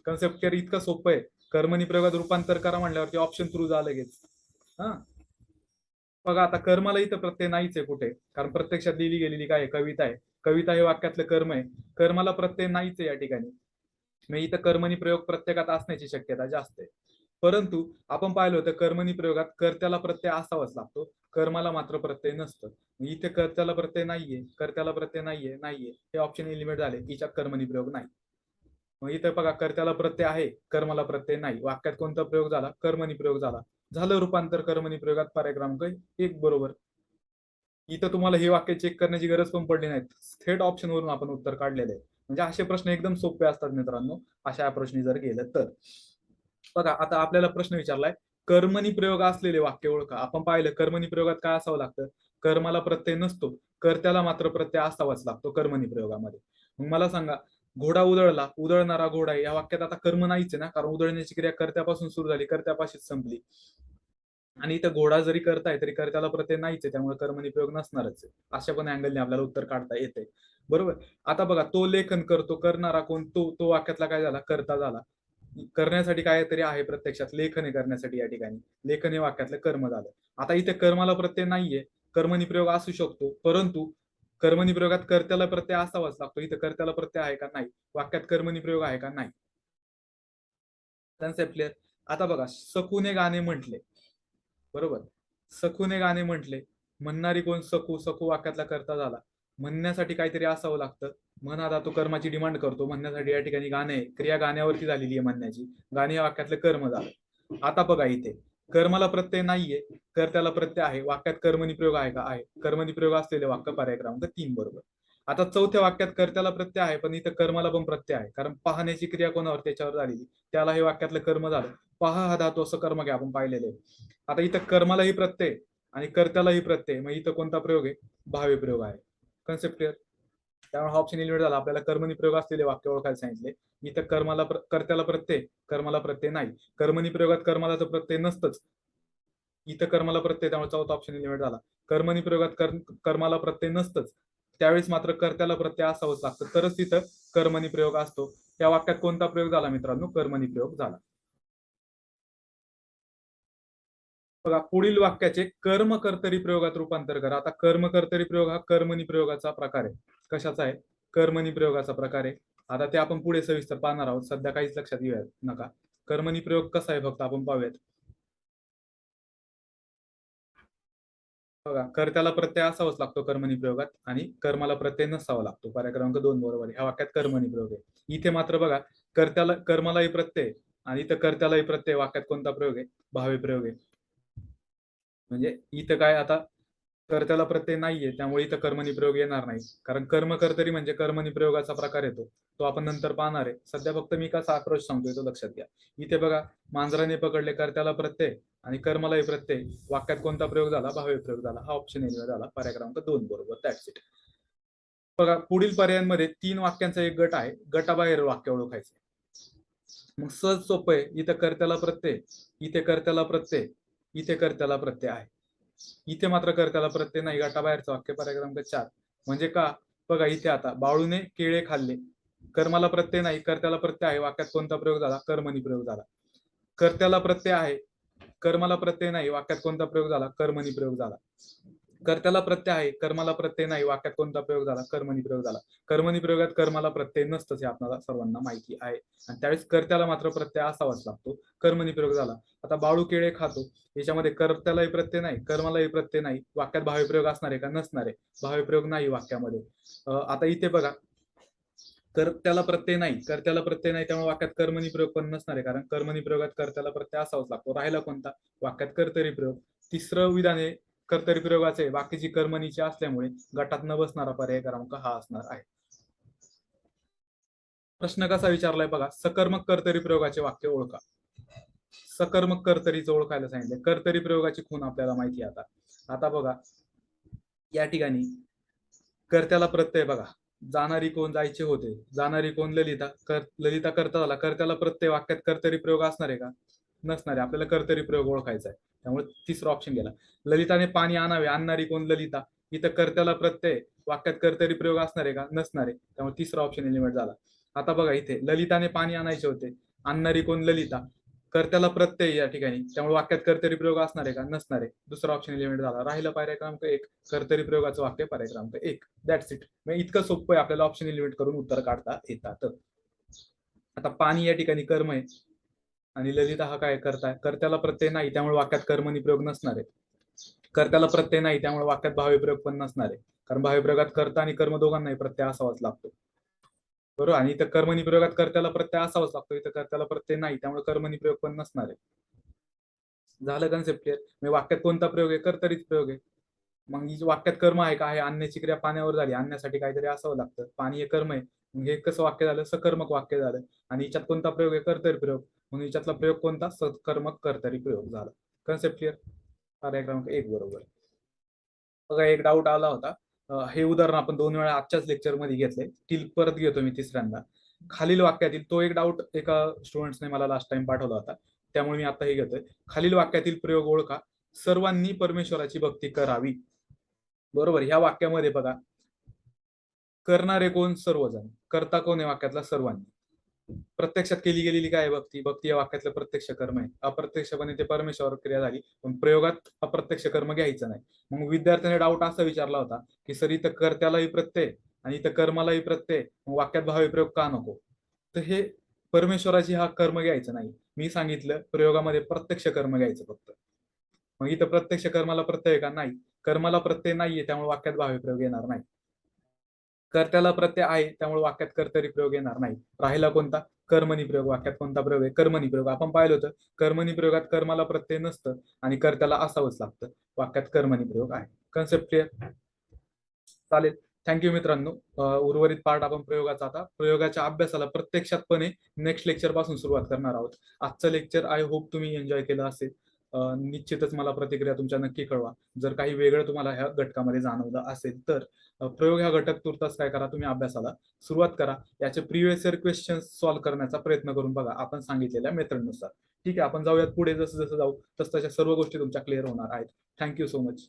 कन्सेप्ट केअर इतकं सोपं आहे. कर्मणी प्रयोगात रूपांतर करा म्हणल्यावरती ऑप्शन थ्रू झालं लगेच. हा, बघा आता कर्माला इथं प्रत्यय नाहीच आहे कुठे, कारण प्रत्यक्षात लिहिली गेलेली काय आहे? कविता आहे. कविता हे वाक्यातलं कर्म आहे. कर्माला प्रत्यय नाहीच आहे या ठिकाणी. मग इथं कर्मणी प्रयोग प्रत्येकात असण्याची शक्यता जास्त आहे. परंतु आपण पाहिलं होतं कर्मणी प्रयोगात कर्त्याला प्रत्यय असावाच लागतो, कर्माला मात्र प्रत्यय नसतं. इथे कर्त्याला प्रत्यय नाहीये, कर्त्याला प्रत्यय नाहीये हे ऑप्शन एलिमिनेट झाले. हिच्यात कर्मणी प्रयोग नाही. मग इथं बघा, कर्त्याला प्रत्यय आहे, कर्माला प्रत्यय नाही. वाक्यात कोणता प्रयोग झाला? कर्मणी प्रयोग झाला. झालं रूपांतर कर्मणी प्रयोगात. पर्याय क्रमांक एक बरोबर. इथं तुम्हाला हे वाक्य चेक करण्याची गरज पण पडली नाही, थेट ऑप्शन वरून आपण उत्तर काढलेलं आहे. म्हणजे असे प्रश्न एकदम सोपे असतात मित्रांनो, अशा प्रश्नी जर गेलं तर. बघा आता आपल्याला प्रश्न विचारलाय, कर्मणी प्रयोग असलेले वाक्य ओळखा. आपण पाहिलं कर्मणी प्रयोगात काय असावं लागतं, कर्माला प्रत्यय नसतो, कर्त्याला मात्र प्रत्यय असावाच लागतो कर्मणी प्रयोगामध्ये. मग मला सांगा, घोडा उधळला, उधळणारा घोडा या वाक्यात आता कर्म नाहीच आहे ना, कारण उधळण्याची क्रिया कर्त्यापासून सुरू झाली, कर्त्यापाशीच संपली. आणि इथं घोडा जरी करताय तरी कर्त्याला प्रत्यय नाहीच आहे, त्यामुळे कर्मणी प्रयोग नसणारच आहे. अशा पण अँगलने आपल्याला उत्तर काढता येते. बरोबर. आता बघा, तो लेखन करतो, करणारा कोण, तो तो वाक्यातला काय झाला, कर्ता झाला. करण्यासाठी काहीतरी आहे, प्रत्यक्षात लेखन आहे करण्यासाठी, या ठिकाणी लेखन हे वाक्यातलं कर्म झालं. आता इथे कर्माला प्रत्यय नाहीये, कर्मणी प्रयोग असू शकतो, परंतु कर्मणी प्रयोगात कर्त्याला प्रत्यय असावाच लागतो. इथं कर्त्याला प्रत्यय आहे का, नाही. वाक्यात कर्मणी प्रयोग आहे का, नाही. Concept clear. आता बघा, सखूने गाणे म्हटले, बरोबर. सखूने गाणे म्हटले, म्हणणारी कोण, सखू. सखू वाक्यातला कर्ता झाला. म्हणण्यासाठी काहीतरी असावं लागतं. म्हण हा धातू कर्माची डिमांड करतो, म्हणण्यासाठी या ठिकाणी गाणे, क्रिया गाण्यावरती झालेली आहे म्हणण्याची, गाणे या वाक्यातलं कर्म झालं. आता बघा, इथे कर्माला प्रत्यय नाहीये, कर्त्याला प्रत्यय आहे, वाक्यात कर्मणी प्रयोग आहे का, आहे. कर्मणी प्रयोग असलेले वाक्य पर्याय क्रमांक 3 बरोबर. आता चौथ्या वाक्यात कर्त्याला प्रत्यय आहे, पण इथं कर्माला पण प्रत्यय आहे, कारण पाहण्याची क्रिया कोणावर, त्याच्यावर झालेली, त्याला हे वाक्यातलं कर्म झालं. पहा हा धातू असं कर्म घ्या, आपण पाहिलेले. आता इथं कर्मालाही प्रत्यय आणि कर्त्यालाही प्रत्यय, मग इथं कोणता प्रयोग आहे, भावे प्रयोग आहे. Concept clear. त्यामुळे हा ऑप्शन एलिमिनेट झाला. आपल्याला कर्मणी प्रयोग असलेले वाक्य ओळखायला सांगितले. इथं कर्त्याला प्रत्यय, कर्माला प्रत्यय नाही. कर्मणी प्रयोगात कर्माला तर प्रत्यय नसतंच, इथं कर्माला प्रत्यय, त्यामुळे चौथा ऑप्शन एलिमिनेट झाला. कर्मणी प्रयोगात कर्माला प्रत्यय नसतंच, त्यावेळेस मात्र कर्त्याला प्रत्यय असावंच लागतं, तरच तिथं कर्मणी प्रयोग असतो. त्या वाक्यात कोणता प्रयोग झाला मित्रांनो, कर्मणी प्रयोग झाला. बघा, पुढील वाक्याचे कर्म कर्तरी प्रयोगात रूपांतर करा. आता कर्म कर्तरी प्रयोग हा कर्मणी प्रयोगाचा प्रकार आहे. कशाचा आहे, कर्मणी प्रयोगाचा प्रकार आहे. आता ते आपण पुढे सविस्तर पाहणार आहोत, सध्या काहीच लक्षात घेऊयात नका. कर्मणी प्रयोग कसा आहे फक्त आपण पाहूयात. बघा, कर्त्याला प्रत्यय असावाच लागतो कर्मणी प्रयोगात, आणि कर्माला प्रत्यय नसावा लागतो. पर्याय क्रमांक 2 बरोबर. ह्या वाक्यात कर्मणी प्रयोग आहे. इथे मात्र बघा, कर्मालाही प्रत्यय आणि इथं कर्त्यालाही प्रत्यय, वाक्यात कोणता प्रयोग आहे, भावे प्रयोग आहे. म्हणजे इथं काय, आता कर्त्याला प्रत्यय नाहीये, त्यामुळे इथं कर्मणी प्रयोग येणार नाही, कारण कर्म कर्तरी म्हणजे कर्मणी प्रयोगाचा प्रकार येतो, तो आपण नंतर पाहणार आहे. सध्या फक्त मी कसा अप्रोच सांगतोय तो लक्षात घ्या. इथे बघा, मांजराने पकडले, कर्त्याला प्रत्यय आणि कर्मालाही प्रत्यय, वाक्यात कोणता प्रयोग झाला, भावे प्रयोग झाला. हा ऑप्शन एलिमिनेट झाला. पर्याय क्रमांक 2 बरोबर. That's it. बघा, पुढील पर्यायांमध्ये 3 वाक्यांचा एक गट आहे, गटाबाहेर वाक्य ओळखायचे. मग सहज सोपं आहे. इथं कर्त्याला प्रत्यय, इथे कर्त्याला प्रत्यय, इथे कर्त्याला प्रत्यय आहे. इथे मात्र कर्त्याला प्रत्यय नाही, गटाबाहेरचं वाक्य. पर्याय क्रमांक 4. म्हणजे का, बघा इथे आता बाळूने केळे खाल्ले, कर्माला प्रत्यय नाही, कर्त्याला प्रत्यय आहे, वाक्यात कोणता प्रयोग झाला, कर्मणी प्रयोग झाला. कर्त्याला प्रत्यय आहे, कर्माला प्रत्यय नाही, वाक्यात कोणता प्रयोग झाला, कर्मणी प्रयोग झाला. कर्त्याला प्रत्यय आहे, कर्माला प्रत्यय नाही, वाक्यात कोणता प्रयोग झाला, कर्मणी प्रयोग झाला. कर्मणी प्रयोगात कर्माला प्रत्यय नसतंच, हे आपल्याला सर्वांना माहिती आहे, आणि त्यावेळेस कर्त्याला मात्र प्रत्यय असावाच लागतो. कर्मणी प्रयोग झाला. आता बाळू केळे खातो, याच्यामध्ये कर्त्यालाही प्रत्यय नाही, कर्मालाही प्रत्यय नाही, वाक्यात भावे प्रयोग असणार आहे का, नसणार आहे. भावे प्रयोग नाही वाक्यामध्ये. आता इथे बघा, कर्त्याला प्रत्यय नाही, कर्त्याला प्रत्यय नाही, त्यामुळे वाक्यात कर्मणी प्रयोग पण नसणार आहे, कारण कर्मणी प्रयोगात कर्त्याला प्रत्यय असावाच लागतो. राहिला कोणता, वाक्यात कर्तरी प्रयोग. तिसरं विधान आहे कर्तरी प्रयोगाचे, बाकीची कर्मणीची असल्यामुळे गटात न बसणारा पर्याय क्रमांक हा असणार आहे. प्रश्न कसा विचारलाय बघा, सकर्मक कर्तरी प्रयोगाचे वाक्य ओळखा. सकर्मक कर्तरीचं ओळखायला सांगितलं. कर्तरी प्रयोगाची खूण आपल्याला माहिती आहे. आता बघा, या ठिकाणी कर्त्याला प्रत्यय बघा, जाणारी कोण, जायचे होते, जाणारी कोण, ललिता. ललिता कर्ता झाला, कर्त्याला प्रत्यय, वाक्यात कर्तरी प्रयोग असणार आहे का, नसणार आहे. आपल्याला कर्तरी प्रयोग ओळखायचा आहे, त्यामुळे तिसरा ऑप्शन गेला. ललिताने पाणी आणावे, आणणारी कोण, ललिता. इथं कर्त्याला प्रत्यय, वाक्यात कर्तरी प्रयोग असणार आहे का, नसणार आहे, त्यामुळे तिसरा ऑप्शन एलिमेंट झाला. आता बघा, इथे ललिताने पाणी आणायचे होते, आणणारी कोण, ललिता. कर्त्याला प्रत्यय या ठिकाणी, त्यामुळे वाक्यात कर्तरी प्रयोग असणार आहे का, नसणार आहे. दुसरा ऑप्शन एलिमेंट झाला. राहिला पर्याय क्रमांक 1, कर्तरी प्रयोगाचं वाक्य, पर्याय क्रमांक 1. That's it. म्हणजे इतकं सोपं आहे, आपल्याला ऑप्शन एलिमेंट करून उत्तर काढता येतात. आता पाणी या ठिकाणी कर्म आहे, आणि ललिता हा काय, करताय. कर्त्याला प्रत्यय नाही, त्यामुळे वाक्यात कर्मणी प्रयोग नसणार आहे. कर्त्याला प्रत्यय नाही, त्यामुळे वाक्यात भावे प्रयोग पण नसणार आहे, कारण भावे प्रयोगात कर्ता आणि कर्म दोघांनाही प्रत्यय असावाच लागतो, बरोबर. आणि इथं कर्मणी प्रयोगात कर्त्याला प्रत्यय असावाच लागतो, इथं कर्त्याला प्रत्यय नाही, त्यामुळे कर्मणी प्रयोग पण नसणार आहे. झालं कन्सेप्ट क्लिअर. म्हणजे वाक्यात कोणता प्रयोग आहे, कर्तरीच प्रयोग आहे. मग ही वाक्यात कर्म आहे का, आहे. आणण्याची क्रिया पाण्यावर झाली, आणण्यासाठी काहीतरी असावं लागतं, पाणी हे कर्म आहे, मग हे कसं वाक्य झालं, सकर्मक वाक्य झालं. आणि याच्यात कोणता प्रयोग आहे, कर्तरी प्रयोग. म्हणून याच्यातला प्रयोग कोणता? सत्कर्मक कर्तरी प्रयोग झाला. Concept clear? पर्याय क्रमांक 1 बरोबर. बघा एक डाऊट आला होता. हे उदाहरण आपण 2 वेळा आजच्याच लेक्चरमध्ये घेतले. परत घेतो मी तिसऱ्यांदा. खालील वाक्यातील तो एक डाऊट एका स्टुडंट्सने मला लास्ट टाइम पाठवला होता, त्यामुळे मी आता हे घेतोय. खालील वाक्यातील प्रयोग ओळखा. सर्वांनी परमेश्वराची भक्ती करावी. बरोबर. ह्या वाक्यामध्ये बघा, करणारे कोण? सर्वजण. करता कोण आहे वाक्यातला? सर्वांनी. प्रत्यक्षात केली गेलेली काय भक्ती? भक्ती या वाक्यातलं प्रत्यक्ष कर्म आहे. अप्रत्यक्षपणे ते परमेश्वरावर क्रिया झाली, पण प्रयोगात अप्रत्यक्ष कर्म घ्यायचं नाही. मग विद्यार्थ्याने डाऊट असा विचारला होता की सर इथं कर्त्यालाही प्रत्यय आणि इथं कर्मालाही प्रत्यय, वाक्यात भावी प्रयोग का नको? तर हे परमेश्वराची हा कर्म घ्यायचं नाही. मी सांगितलं प्रयोगामध्ये प्रत्यक्ष कर्म घ्यायचं फक्त. मग इथं प्रत्यक्ष कर्माला प्रत्यय का? नाही. कर्माला प्रत्यय नाहीये, त्यामुळे वाक्यात भावी प्रयोग येणार नाही. कर्त्याला प्रत्यय आहे, त्यामुळे वाक्यात कर्तरी प्रयोग येणार नाही. राहिला कोणता? कर्मणी प्रयोग. वाक्यात कोणता प्रयोग आहे? कर्मणी प्रयोग. आपण पाहिलं होतं कर्मणी प्रयोगात कर्माला प्रत्यय नसतं आणि कर्त्याला असावंच लागतं. वाक्यात कर्मणी प्रयोग आहे. Concept clear? चालेल. थँक्यू मित्रांनो. उर्वरित पार्ट आपण प्रयोगाचा, आता प्रयोगाच्या अभ्यासाला प्रत्यक्षातपणे नेक्स्ट लेक्चर पासून सुरुवात करणार आहोत. आजचं लेक्चर आय होप तुम्ही एन्जॉय केलं असेल. निश्चितच मला प्रतिक्रिया तुमच्या नक्की कळवा. जर काही वेगळं तुम्हाला ह्या घटकामध्ये जाणवलं असेल तर प्रयोग ह्या घटक तुर्तास काय करा, तुम्ही अभ्यासाला सुरुवात करा. याचे प्रिव्हियस इयर क्वेश्चन सॉल्व्ह करण्याचा प्रयत्न करून बघा आपण सांगितलेल्या मेथडनुसार. ठीक आहे, आपण जाऊयात पुढे. जसं जसं जाऊ तसं तशा सर्व गोष्टी तुमच्या क्लिअर होणार आहेत. Thank you so much.